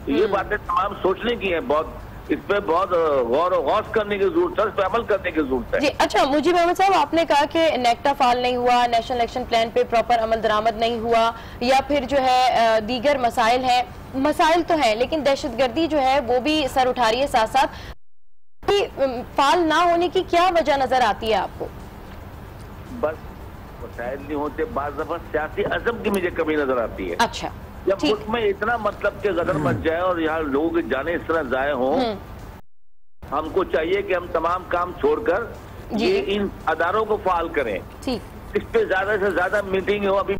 तो ये बातें तमाम सोचने की है, बहुत इस पे बहुत गौर और गौर करने की जरूरत है, इस पे अमल करने की जरूरत है। जी अच्छा, मुजीब अहमद साहब, आपने कहा कि नेक्टा फाल नहीं हुआ, नेशनल एक्शन प्लान पे प्रॉपर अमल दरामद नहीं हुआ, या फिर जो है दीगर मसाइल हैं। मसाइल तो हैं, लेकिन दहशतगर्दी जो है वो भी सर उठा रही है साथ साथ। फाल ना होने की क्या वजह नजर आती है आपको? बस मसाइल नहीं होते, बाज़ दफा सियासी अज़म की मुझे कमी नजर आती है। अच्छा, जब मुल्क में इतना मतलब के गदर मच जाए और यहाँ लोगों की जाने इस तरह जाए हों, हमको चाहिए कि हम तमाम काम छोड़कर ये इन अदारों को फाल करें। इस पे ज्यादा से ज्यादा मीटिंग हो। अभी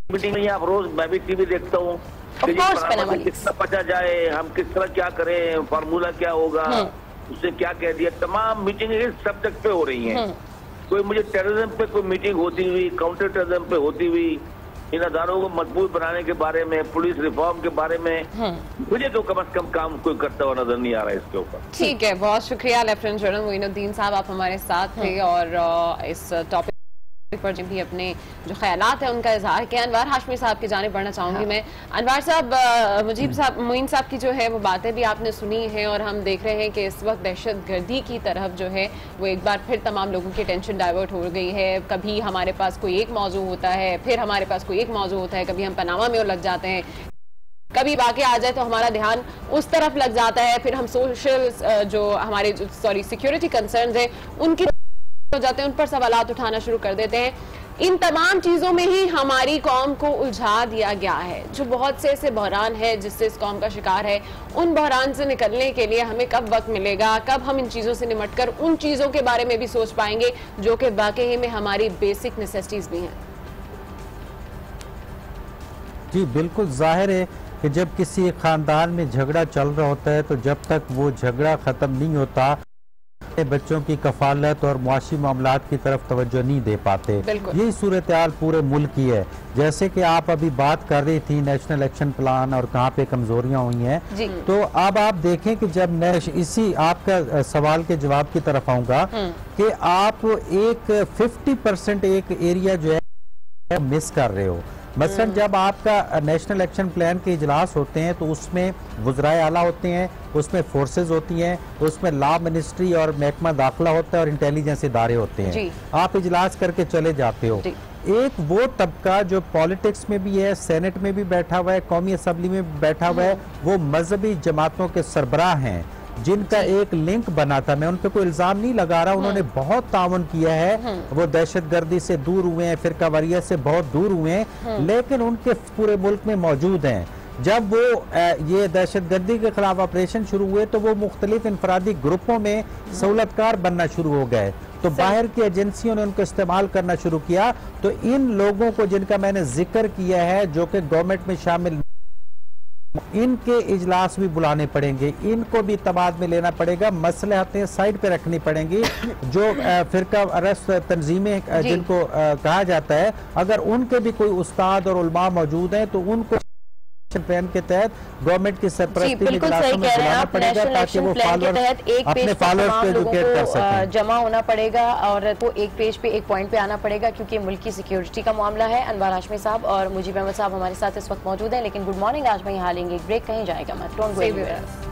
मीटिंग में आप रोज, मैं भी टीवी देखता हूँ, किस तरह बचा जाए, हम किस तरह क्या करें, फार्मूला क्या होगा, उसने क्या कह दिया, तमाम मीटिंग इस सब्जेक्ट पे हो रही हैं। कोई मुझे टेररिज्म पे कोई मीटिंग होती हुई, काउंटर टेररिज्म पे होती हुई, इन अदारों को मजबूत बनाने के बारे में, पुलिस रिफॉर्म के बारे में मुझे तो कम से कम काम कोई करता हुआ नजर नहीं आ रहा है इसके ऊपर। ठीक है, बहुत शुक्रिया लेफ्टिनेंट जनरल मोइनुद्दीन साहब, आप हमारे साथ थे और इस टॉपिक पर भी अपने जो ख्यालात है उनका इजहार किया। अनवार हाशमी साहब की जानिब बढ़ना चाहूंगी मैं। अनवार साहब, मुजीब साहब, मोइन साहब की जो है वो बातें भी आपने सुनी हैं और हम देख रहे हैं कि इस वक्त दहशतगर्दी की तरफ जो है वो एक बार फिर तमाम लोगों की टेंशन डाइवर्ट हो गई है। कभी हमारे पास कोई एक मौजू होता है, फिर हमारे पास कोई एक मौजू होता है, कभी हम पनामा में लग जाते हैं, कभी वाक़या आ जाए तो हमारा ध्यान उस तरफ लग जाता है, फिर हम सोशल जो हमारे सिक्योरिटी कंसर्न्स हैं उनकी हो जाते हैं, उन पर सवालात उठाना शुरू कर देते हैं। इन तमाम चीजों में ही हमारी कौम को उलझा दिया गया है। जो बहुत से ऐसे बहरान है जिससे इस कौम का शिकार है, उन बहरान से निकलने के लिए हमें कब वक्त मिलेगा, कब हम इन चीजों से निमटकर उन चीजों के बारे में भी सोच पाएंगे जो कि वाकई में हमारी बेसिक नेसेसिटीज भी हैं। जी बिल्कुल, जाहिर है कि जब किसी खानदान में झगड़ा चल रहा होता है तो जब तक वो झगड़ा खत्म नहीं होता बच्चों की कफालत और मुआशी मामलात की तरफ तवज्जो नहीं दे पाते। यही सूरत हाल पूरे मुल्क की है। जैसे कि आप अभी बात कर रही थी नेशनल एक्शन प्लान और कहाँ पे कमजोरियां हुई हैं, तो अब आप देखें कि जब इसी आपका सवाल के जवाब की तरफ आऊंगा कि आप एक 50% एक एरिया जो है मिस कर रहे हो। मसलन जब आपका नेशनल एक्शन प्लान के इजलास होते हैं तो उसमें वज़राए आला होते हैं, उसमें फोर्सेज होती हैं, उसमें लॉ मिनिस्ट्री और महकमा दाखिला होता है और इंटेलिजेंस इदारे होते हैं। आप इजलास करके चले जाते हो। एक वो तबका जो पॉलिटिक्स में भी है, सेनेट में भी बैठा हुआ है, कौमी असम्बली में भी बैठा हुआ है, वो मजहबी जमातों के सरबराह हैं जिनका एक लिंक बना था। मैं उन पर कोई इल्जाम नहीं लगा रहा, उन्होंने बहुत ताउन किया है, वो दहशतगर्दी से दूर हुए हैं, फिरका वारियत से बहुत दूर हुए हैं, लेकिन उनके पूरे मुल्क में मौजूद हैं। जब वो ये दहशतगर्दी के खिलाफ ऑपरेशन शुरू हुए तो वो मुख्तलिफ इनफरादी ग्रुपों में सहूलतकार बनना शुरू हो गए, तो बाहर की एजेंसियों ने उनको इस्तेमाल करना शुरू किया। तो इन लोगों को जिनका मैंने जिक्र किया है जो कि गवर्नमेंट में शामिल, इनके इजलास भी बुलाने पड़ेंगे, इनको भी तबाद में लेना पड़ेगा, मसलहतें साइड पे रखनी पड़ेंगी। जो फिरका अरस्त तंजीमें जिनको कहा जाता है, अगर उनके भी कोई उस्ताद और उलमा मौजूद हैं तो उनको प्लान के तहत गवर्नमेंट की सरपरस्ती में इजलासों में बुलाना पड़ेगा ताकि वो अपने फॉलोअर्स को एजुकेट कर सकें। जमा होना पड़ेगा और वो एक पेज पे, एक पॉइंट पे आना पड़ेगा क्योंकि मुल्क की सिक्योरिटी का मामला है। अनवार हाशमी साहब और मुजीब अहमद साहब हमारे साथ इस वक्त मौजूद हैं, लेकिन गुड मॉर्निंग आज मैं यहाँ लेंगे एक ब्रेक, कहीं जाएगा मत, don't go anywhere.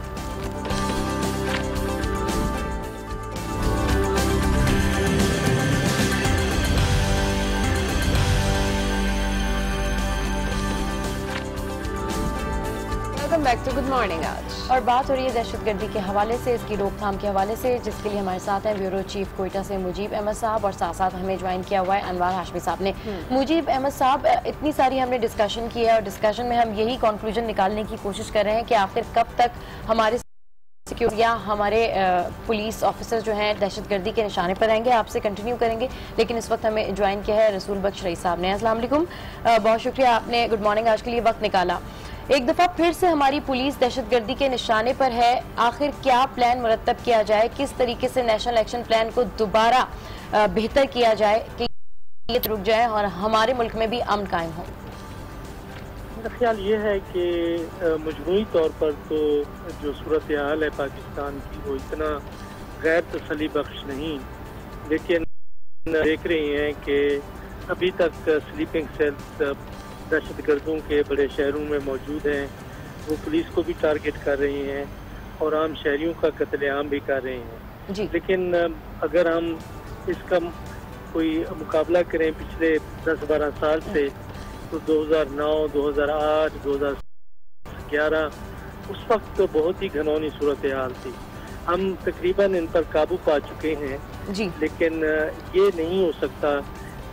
Back to good morning आज, और बात हो रही है दहशतगर्दी के हवाले से, इसकी रोकथाम के हवाले से, जिसके लिए हमारे साथ हैं ब्यूरो चीफ कोयटा से मुजीब अहमद साहब और साथ साथ हमें ज्वाइन किया हुआ है अनवार हाशमी साहब ने। मुजीब अहमद साहब, इतनी सारी हमने डिस्कशन की है और डिस्कशन में हम यही कंक्लूजन निकालने की कोशिश कर रहे हैं कि आखिर कब तक हमारे सिक्योरिटी या हमारे पुलिस ऑफिसर जो हैं दहशतगर्दी के निशाने पर रहेंगे। आपसे कंटिन्यू करेंगे, लेकिन इस वक्त हमें ज्वाइन किया है रसूल बख्श रईस साहब ने। अस्सलाम वालेकुम, बहुत शुक्रिया आपने गुड मॉर्निंग आज के लिए वक्त निकाला। एक दफा फिर से हमारी पुलिस दहशतगर्दी के निशाने पर है, आखिर क्या प्लान मुरतब किया जाए, किस तरीके से नेशनल एक्शन प्लान को दोबारा बेहतर किया जाए कि ये रुक जाए और हमारे मुल्क में भी अमन कायम हो? मेरा ख्याल ये है कि मजमूई तौर पर तो जो सूरत हाल है पाकिस्तान की वो इतना गैर तसल्ली बख्श नहीं, लेकिन देख रही हैं कि अभी तक स्लीपिंग सेल्स दहशतगर्दों के बड़े शहरों में मौजूद हैं, वो पुलिस को भी टारगेट कर रही हैं और आम शहरियों का कत्लेआम भी कर रहे हैं जी। लेकिन अगर हम इसका कोई मुकाबला करें पिछले 10-12 साल से, तो 2009, 2008, 2011 उस वक्त तो बहुत ही घनौनी सूरत हाल थी। हम तकरीबन इन पर काबू पा चुके हैं जी। लेकिन ये नहीं हो सकता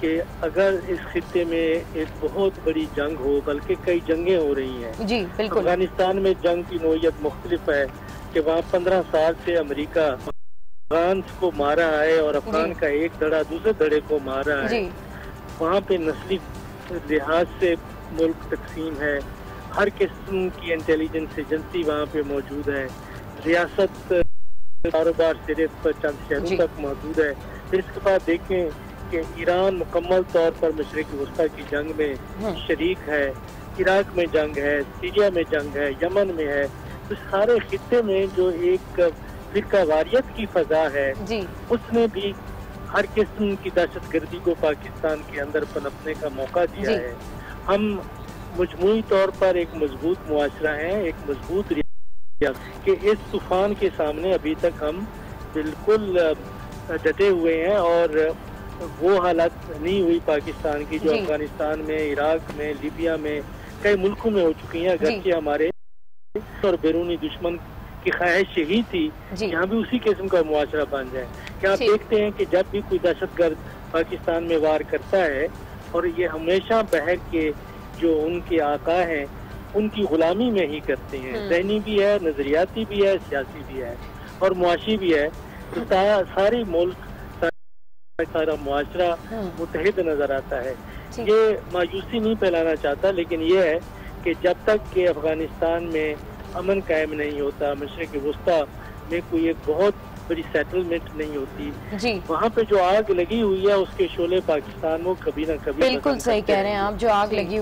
कि अगर इस खित्ते में एक बहुत बड़ी जंग हो, बल्कि कई जंगें हो रही हैं जी बिल्कुल। अफगानिस्तान में जंग की नोयत मुख्तलिफ है कि वहाँ 15 साल से अमेरिका अफगान को मारा है और अफगान का एक धड़ा दूसरे धड़े को मारा है। वहाँ पे नस्ली लिहाज से मुल्क तकसीम है, हर किस्म की इंटेलिजेंस एजेंसी वहाँ पे मौजूद है, रियासत कारोबार सिर्फ चंद शहरों तक मौजूद है। फिर इसके बाद देखें कि ईरान मुकम्मल तौर पर मशरिक वस्ता की जंग में शरीक है, इराक में जंग है, सीरिया में जंग है, यमन में है। तो सारे खित्ते में जो एक फिरका वारियत की फजा है उसने भी हर किस्म की दहशतगर्दी को पाकिस्तान के अंदर पनपने का मौका दिया है। हम मजमूई तौर पर एक मजबूत मुआशरा है, एक मजबूत कि इस तूफान के सामने अभी तक हम बिल्कुल डटे हुए हैं और वो हालत नहीं हुई पाकिस्तान की जो अफगानिस्तान में, इराक में, लीबिया में, कई मुल्कों में हो चुकी हैं। अगर कि हमारे और बैरूनी दुश्मन की ख्वाहिश यही थी यहाँ भी उसी किस्म का मुआशरा बन जाए। क्या आप देखते हैं कि जब भी कोई दहशतगर्द पाकिस्तान में वार करता है और ये हमेशा बहर के जो उनके आका हैं उनकी गुलामी में ही करते हैं। ज़हनी भी है, नजरियाती भी है, सियासी भी है और मुआशी भी है। तो सारी मुल्क, सारा मुआशरा मुतहद नजर आता है। ये मायूसी नहीं फैलाना चाहता, लेकिन ये है कि जब तक कि अफगानिस्तान में अमन कायम नहीं होता, मशरिक वस्ता में कोई एक बहुत बड़ी सेटलमेंट नहीं होती, वहाँ पे जो आग लगी हुई है उसके शोले पाकिस्तान में कभी ना कभी बिल्कुल सही कह रहे हैं आप। जो आग लगी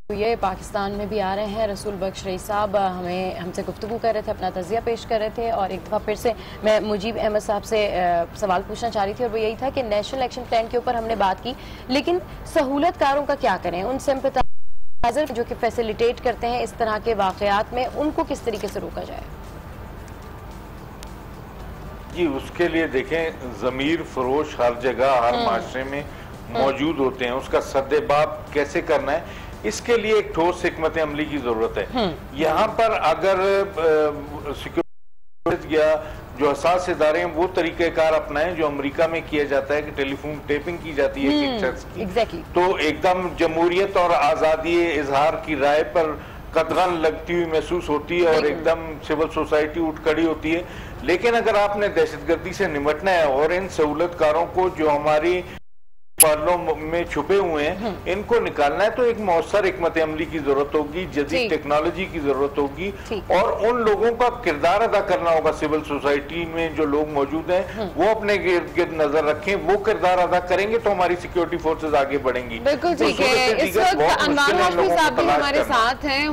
ये पाकिस्तान में भी आ रहे हैं। रसूल बख्श रईस साहब हमसे गुफ्तगू कर रहे थे, अपना तजिया पेश कर रहे थे और एक दफ़ा फिर से मैं मुजीब अहमद साहब से सवाल पूछना चाह रही थी और वो यही था कि नेशनल एक्शन प्लान के ऊपर हमने बात की, लेकिन सहूलतकारों का क्या करें, उन सिंपैथाइजर जो कि फैसिलिटेट करते हैं इस तरह के वाक़यात में, उनको किस तरीके से रोका जाए? जी, उसके लिए देखें ज़मीर फरोश हर जगह हर माशरे में मौजूद होते हैं, उसका सद्देबाब कैसे करना है इसके लिए एक ठोस हिकमत अमली की जरूरत है। यहाँ पर अगर सिक्योरिटी या जो हसास इदारे हैं वो तरीक़ेकार अपनाएं जो अमेरिका में किया जाता है कि टेलीफोन टेपिंग की जाती है एक शख्स की, तो एकदम जमहूरियत और आज़ादी इजहार की राय पर कदगन लगती हुई महसूस होती है और एकदम सिविल सोसाइटी उठ खड़ी होती है। लेकिन अगर आपने दहशतगर्दी से निपटना है और इन सहूलतकारों को जो हमारी पार्लों में छुपे हुए हैं इनको निकालना है, तो एक मौसर हिकमत अमली की जरूरत होगी, जदीद टेक्नोलॉजी की जरूरत होगी और उन लोगों का किरदार अदा करना होगा। सिविल सोसाइटी में जो लोग मौजूद हैं वो अपने गिर्द गिर्द नजर रखें, वो किरदार अदा करेंगे तो हमारी सिक्योरिटी फोर्सेज आगे बढ़ेंगी। बिल्कुल ठीक है। इस वक्त अनवार हाशमी साहब भी हमारे साथ हैं,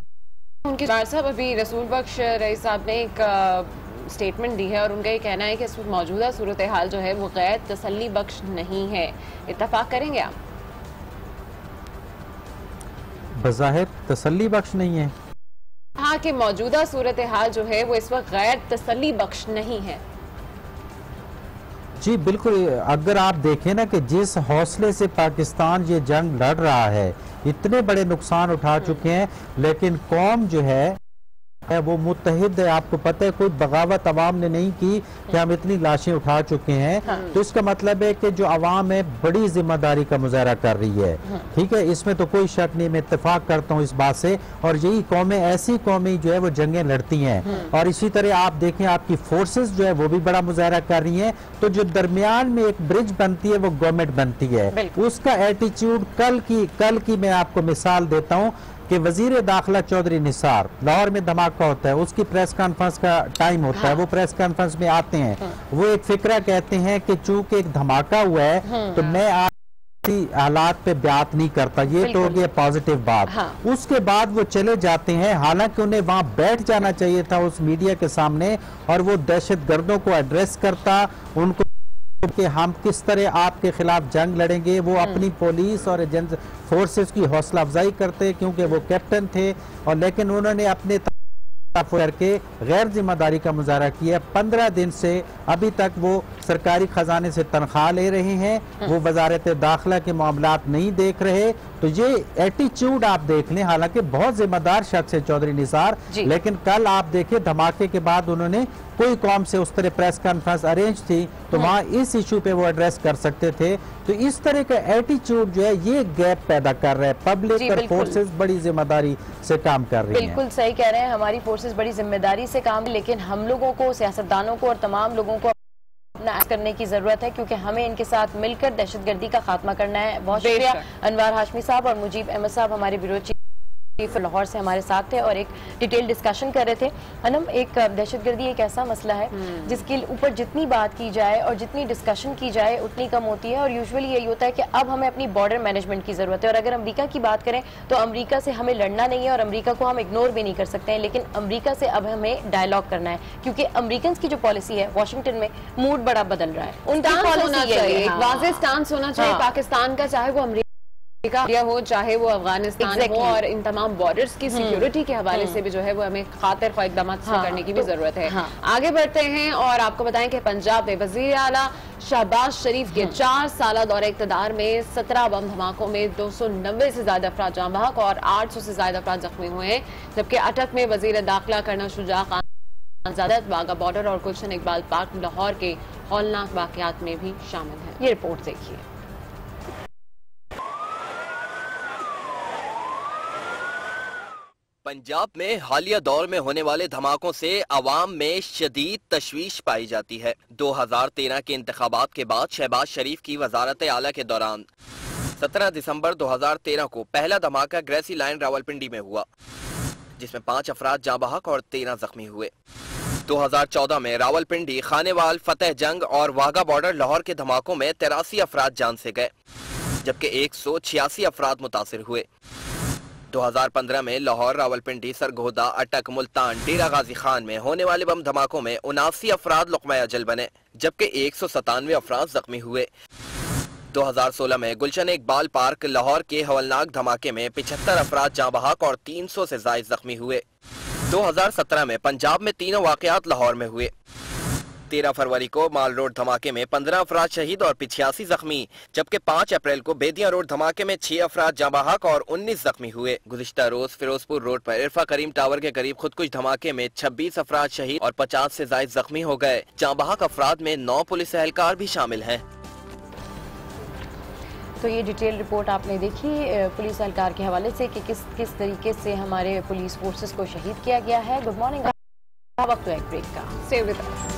उनके साहब अभी रसूल बख्श रईस साहब ने एक स्टेटमेंट दी है और उनका ये कहना है कि इस मौजूदा सूरत हाल जो है वो गैर तसल्ली बख्श नहीं है। इत्तफाक करेंगे आप? बज़ाहिर तसल्ली बख्श नहीं है। हाँ, कि मौजूदा सूरत हाल जो है वो इस वक्त गैर तसल्ली बख्श नहीं है। जी बिल्कुल। अगर आप देखें ना कि जिस हौसले से पाकिस्तान ये जंग लड़ रहा है, इतने बड़े नुकसान उठा चुके हैं, लेकिन कौम जो है वो मुत्तहिद है। आपको पता है कोई बगावत अवाम ने नहीं की कि हम इतनी लाशें उठा चुके हैं। तो इसका मतलब है कि जो अवाम है बड़ी जिम्मेदारी का मुजाहरा कर रही है। ठीक है, इसमें तो कोई शक नहीं, मैं इत्तेफाक करता हूँ इस बात से। और यही कौमें, ऐसी कौमें जो है वो जंगें लड़ती हैं। और इसी तरह आप देखें आपकी फोर्सेस जो है वो भी बड़ा मुजाहरा कर रही हैं। तो जो दरमियान में एक ब्रिज बनती है वो गवर्नमेंट बनती है, उसका एटीट्यूड कल की मैं आपको मिसाल देता हूँ कि वजीर दाखिला चौधरी निसार, लाहौर में धमाका होता है, उसकी प्रेस कॉन्फ्रेंस का टाइम होता है, वो प्रेस कॉन्फ्रेंस में आते हैं, वो एक फिक्रा कहते हैं कि चूंकि एक धमाका हुआ है तो मैं हालात पे बात नहीं करता। ये तो हो गया पॉजिटिव बात। उसके बाद वो चले जाते हैं, हालांकि उन्हें वहां बैठ जाना चाहिए था उस मीडिया के सामने और वो दहशतगर्दों को एड्रेस करता, उनको कि हम किस तरह आपके खिलाफ जंग लड़ेंगे। वो अपनी पुलिस और एजेंसी फोर्सेस की हौसला अफजाई करते क्योंकि वो कैप्टन थे, और लेकिन उन्होंने अपने करके गैर जिम्मेदारी का मुजाहरा किया। 15 दिन से अभी तक वो सरकारी खजाने से तनख्वाह ले रहे हैं, वो वजारत दाखिला के मामलात नहीं देख रहे। तो ये एटीट्यूड आप देख लें, हालांकि बहुत जिम्मेदार शख्स है चौधरी निसार, लेकिन कल आप देखें धमाके के बाद उन्होंने कोई कौम से उस तरह प्रेस कॉन्फ्रेंस अरेंज थी तो वहाँ इस इशू पे वो एड्रेस कर सकते थे। तो इस तरह का एटीट्यूड जो है ये गैप पैदा कर रहा है। पब्लिक और फोर्सेस बड़ी जिम्मेदारी से काम कर रही हैं। बिल्कुल सही कह रहे हैं, हमारी फोर्सेस बड़ी जिम्मेदारी से काम, लेकिन हम लोगों को, सियासतदानों को और तमाम लोगों को अपना एक्ट करने की जरूरत है, क्योंकि हमें इनके साथ मिलकर दहशतगर्दी का खात्मा करना है। बहुत शुक्रिया अनवार हाशमी साहब और मुजीब अहमद साहब हमारे ब्यूरो चीफ लाहौर से हमारे साथ थे और एक डिटेल डिस्कशन कर रहे थे। अनम, एक दहशतगर्दी एक ऐसा मसला है जिसके ऊपर जितनी बात की जाए और जितनी डिस्कशन की जाए उतनी कम होती है, और यूजुअली यही होता है कि अब हमें अपनी बॉर्डर मैनेजमेंट की जरूरत है। और अगर अमेरिका की बात करें तो अमेरिका से हमें लड़ना नहीं है और अमेरिका को हम इग्नोर भी नहीं कर सकते हैं, लेकिन अमेरिका से अब हमें डायलॉग करना है, क्योंकि अमेरिकन की जो पॉलिसी है वाशिंगटन में मूड बड़ा बदल रहा है। उनकी पॉलिसी एक वाज़ेह स्टांस होना चाहिए पाकिस्तान का, चाहे वो अमेरिका हो चाहे वो अफगानिस्तान हो, और इन तमाम बॉर्डर्स की सिक्योरिटी के हवाले से भी जो है वो हमें खातिर ख्वाह इक़दाम करने की भी जरूरत है। आगे बढ़ते हैं और आपको बताएं कि पंजाब में वज़ीर आला शहबाज शरीफ के 4 साल दौरे इक़्तिदार में 17 बम धमाकों में 290 से ज्यादा अफराद जाँ बहक और 800 से ज्यादा अफराद जख्मी हुए हैं, जबकि अटक में वज़ीर दाखिला कर्नल शुजा खान ज़ादत वाघा बॉर्डर और गुलशन इकबाल पार्क लाहौर के हौलनाक वाक़यात में भी शामिल है। ये रिपोर्ट देखिए। पंजाब में हालिया दौर में होने वाले धमाकों से अवाम में शदीद तशवीश पाई जाती है। 2013 के इंतखाबात के बाद शहबाज शरीफ की वजारत आला के दौरान 17 दिसंबर 2013 को पहला धमाका ग्रेसी लाइन रावलपिंडी में हुआ, जिसमें 5 अफराद जाँ बहक और 13 जख्मी हुए। 2014 में रावलपिंडी, खानेवाल, फतेह जंग और वाघा बॉर्डर लाहौर के धमाकों में 83 अफराद जान से गए, जबकि 186 अफराद मुतासिर हुए। 2015 में लाहौर, रावलपिंडी, सरगोदा, अटक, मुल्तान, डेरा गाजी खान में होने वाले बम धमाकों में 79 अफराद लुक़मा अजल बने, जबकि 197 अफराद जख्मी हुए। 2016 में गुलशन इकबाल पार्क लाहौर के हवलनाक धमाके में 75 अफराद जाँ बहक और 300 से ज़ायद जख्मी हुए। 2017 में पंजाब में तीनों वाक़यात लाहौर में हुए। 13 फरवरी को माल रोड धमाके में 15 अफराद शहीद और 85 जख्मी, जबकि 5 अप्रैल को बेदिया रोड धमाके में 6 अफराद जाँ बहक और 19 जख्मी हुए। गुज़िश्ता रोज फिरोजपुर रोड पर इरफा करीम टावर के करीब खुदकुश धमाके में 26 अफराद शहीद और 50 से ज़ायद जख्मी हो गए। जाँ बहक अफराद में 9 पुलिस एहलकार भी शामिल हैं। तो ये डिटेल रिपोर्ट आपने देखी पुलिस एहलकार के हवाले से कि किस तरीके से हमारे पुलिस फोर्सेस को शहीद किया गया है। गुड मॉर्निंग, वक्त है एक ब्रेक का। स्टे विद अस।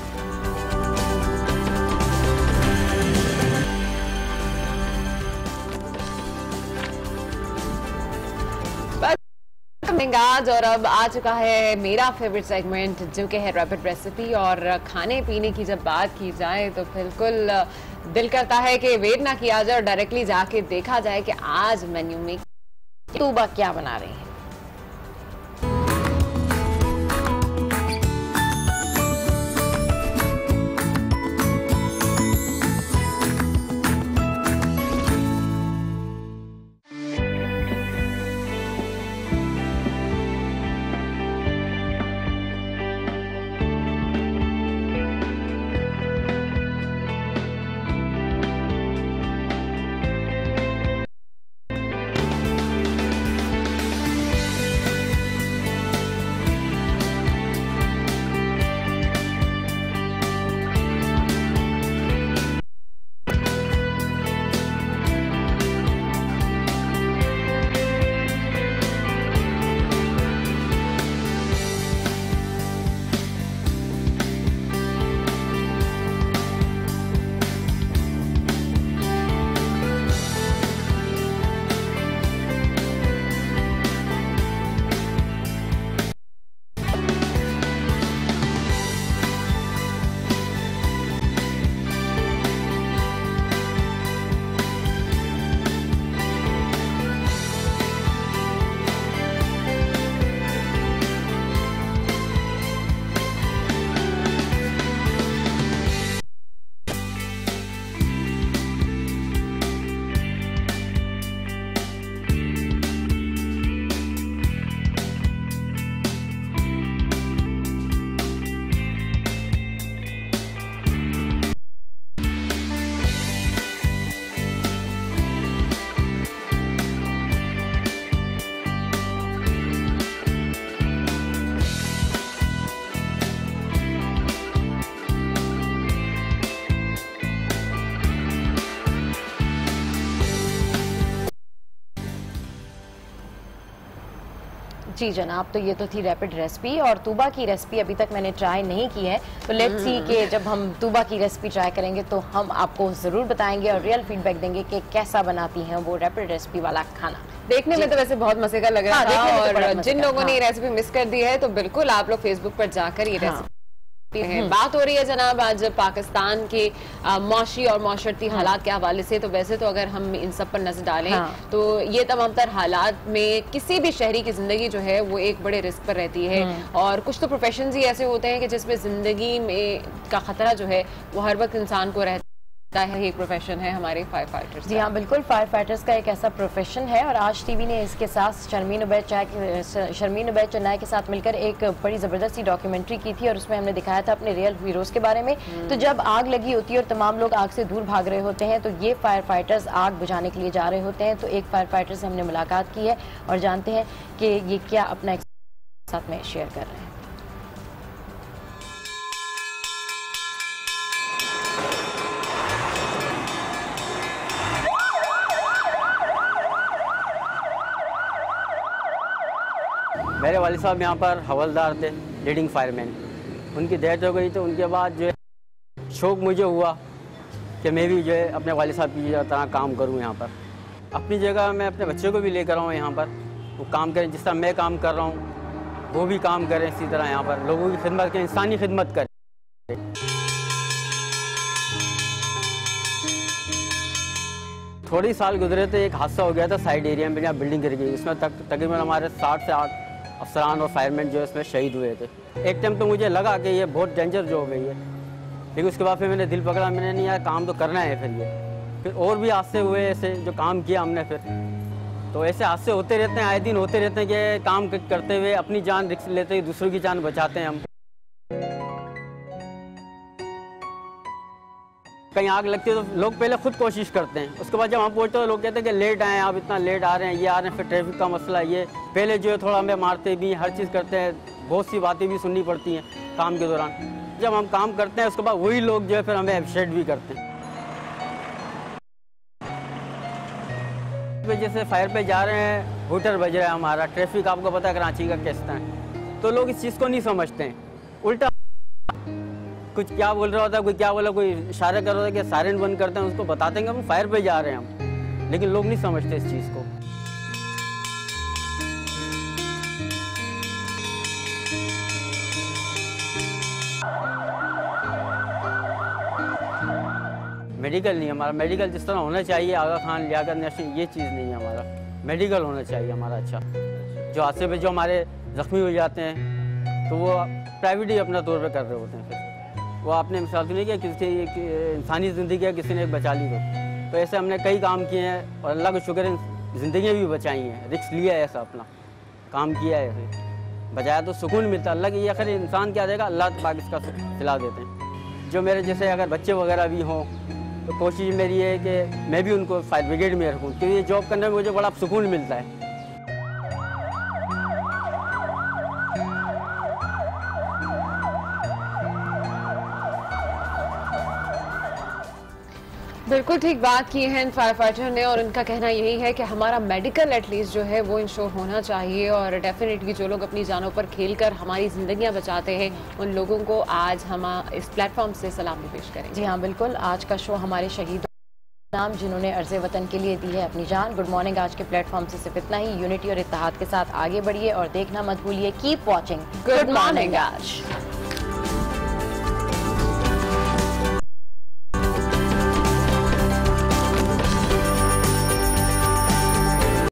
आज और अब आ चुका है मेरा फेवरेट सेगमेंट, जो कि है रैपिड रेसिपी। और खाने पीने की जब बात की जाए तो बिल्कुल दिल करता है कि वेट ना किया जाए और डायरेक्टली जाके देखा जाए कि आज मेन्यू में तूबा क्या बना रही है। जी जनाब, तो ये तो थी रैपिड रेसिपी, और तूबा की रेसिपी अभी तक मैंने ट्राई नहीं की है, तो लेट्स सी कि जब हम तूबा की रेसिपी ट्राई करेंगे तो हम आपको ज़रूर बताएंगे और रियल फीडबैक देंगे कि कैसा बनाती हैं वो रैपिड रेसिपी वाला खाना। देखने में तो वैसे बहुत मजे का लग रहा था, और जिन लोगों ने ये रेसिपी मिस कर दी है तो बिल्कुल आप लोग फेसबुक पर जाकर ये रेसिपी बात हो रही है जनाब आज पाकिस्तान के मौशी और मौशरती हालात के हवाले से। तो वैसे तो अगर हम इन सब पर नजर डालें तो ये तमाम तर हालात में किसी भी शहरी की जिंदगी जो है वो एक बड़े रिस्क पर रहती है, और कुछ तो प्रोफेशन ही ऐसे होते हैं कि जिसमें जिंदगी में का खतरा जो है वो हर वक्त इंसान को रहता है। एक प्रोफेशन है हमारे फायर फाइटर्स। जी हाँ बिल्कुल, फायर फाइटर्स का एक ऐसा प्रोफेशन है, और आज टीवी ने इसके साथ शर्मीन उबैद चन्नाई के साथ मिलकर एक बड़ी ज़बरदस्त डॉक्यूमेंट्री की थी, और उसमें हमने दिखाया था अपने रियल हीरोज़ के बारे में। तो जब आग लगी होती है और तमाम लोग आग से दूर भाग रहे होते हैं, तो ये फायर फाइटर्स आग बुझाने के लिए जा रहे होते हैं। तो एक फायर फाइटर से हमने मुलाकात की है और जानते हैं कि ये क्या अपना साथ में शेयर कर रहे हैं। मेरे वालिद साहब यहाँ पर हवलदार थे, लीडिंग फायरमैन। उनकी डेथ हो गई तो उनके बाद जो है शौक़ मुझे हुआ कि मैं भी जो है अपने वालिद साहब की तरह काम करूँ यहाँ पर। अपनी जगह मैं अपने बच्चे को भी लेकर आऊँ यहाँ पर, वो काम करें जिस तरह मैं काम कर रहा हूँ, वो भी काम करें इसी तरह यहाँ पर, लोगों की खिदमत करें, इंसानी खिदमत करें। थोड़ी साल गुजरे तो एक हादसा हो गया था साइड एरिया में, जहाँ बिल्डिंग गिर गई। इसमें तकरीबन हमारे 60 से 8 अफसरान और फायरमैन जो है इसमें शहीद हुए थे। एक टाइम तो मुझे लगा कि ये बहुत डेंजर जो हो गई है, लेकिन उसके बाद फिर मैंने दिल पकड़ा, मैंने नहीं यार काम तो करना है। फिर और भी हादसे हुए ऐसे जो काम किया हमने। फिर तो ऐसे हादसे होते रहते हैं, आए दिन होते रहते हैं कि काम करते हुए अपनी जान रिस्क लेते हुए दूसरों की जान बचाते हैं हम। कहीं आग लगती है तो लोग पहले खुद कोशिश करते हैं, उसके बाद जब हम पहुँचते हैं तो लोग कहते हैं कि लेट आए, आप इतना लेट आ रहे हैं, ये आ रहे हैं, फिर ट्रैफिक का मसला ये। पहले जो है थोड़ा हमें मारते भी, हर चीज़ करते हैं, बहुत सी बातें भी सुननी पड़ती हैं काम के दौरान। जब हम काम करते हैं उसके बाद वही लोग जो है फिर हमें अप्रिशिएट भी करते हैं। जैसे फायर पे जा रहे हैं, हूटर बज रहा है हमारा, ट्रैफिक आपको पता है कराची का कैसा है, तो लोग इस चीज़ को नहीं समझते हैं। उल्टा कुछ क्या बोल रहा होता है, कोई क्या बोला, कोई इशारा कर रहा होता है कि सायरन बंद करते हैं, उसको बताते हैं कि हम फायर पे जा रहे हैं हम, लेकिन लोग नहीं समझते इस चीज़ को। मेडिकल नहीं हमारा, मेडिकल जिस तरह होना चाहिए आगा खान लियाकत नशीन, ये चीज़ नहीं है हमारा। मेडिकल होना चाहिए हमारा अच्छा। जो हादसे पे जो हमारे ज़ख्मी हो जाते हैं तो वो प्राइवेट ही अपना तौर पे कर रहे होते हैं, फिर वो आपने मिसाल तो नहीं किया किसी इंसानी ज़िंदगी है किसी ने बचा ली तो ऐसे हमने कई काम किए हैं और अल्लाह का शुक्र है ज़िंदगियाँ भी बचाई हैं, रिस्क लिया है, ऐसा अपना काम किया है, ऐसे बचाया तो सुकून मिलता है। अल्लाह की ये आखिर इंसान क्या देगा, अल्लाह पाक इसका सिला देते हैं। जो मेरे जैसे अगर बच्चे वगैरह भी हों तो कोशिश मेरी है कि मैं भी उनको फायर ब्रिगेड में रखूँ, क्योंकि ये जॉब करने में मुझे बड़ा सुकून मिलता है। बिल्कुल ठीक बात की है फायर फाइटर ने, और उनका कहना यही है कि हमारा मेडिकल एटलीस्ट जो है वो इंश्योर होना चाहिए, और डेफिनेटली जो लोग अपनी जानों पर खेलकर हमारी ज़िंदगियां बचाते हैं उन लोगों को आज हम इस प्लेटफॉर्म से सलामी पेश करेंगे। जी हाँ बिल्कुल, आज का शो हमारे शहीदों नाम जिन्होंने अर्ज़े वतन के लिए दी है अपनी जान। गुड मॉर्निंग आज के प्लेटफॉर्म से सिर्फ इतना ही। यूनिटी और इत्तेहाद के साथ आगे बढ़िए और देखना मत भूलिए। कीप वॉचिंग गुड मॉर्निंग आज।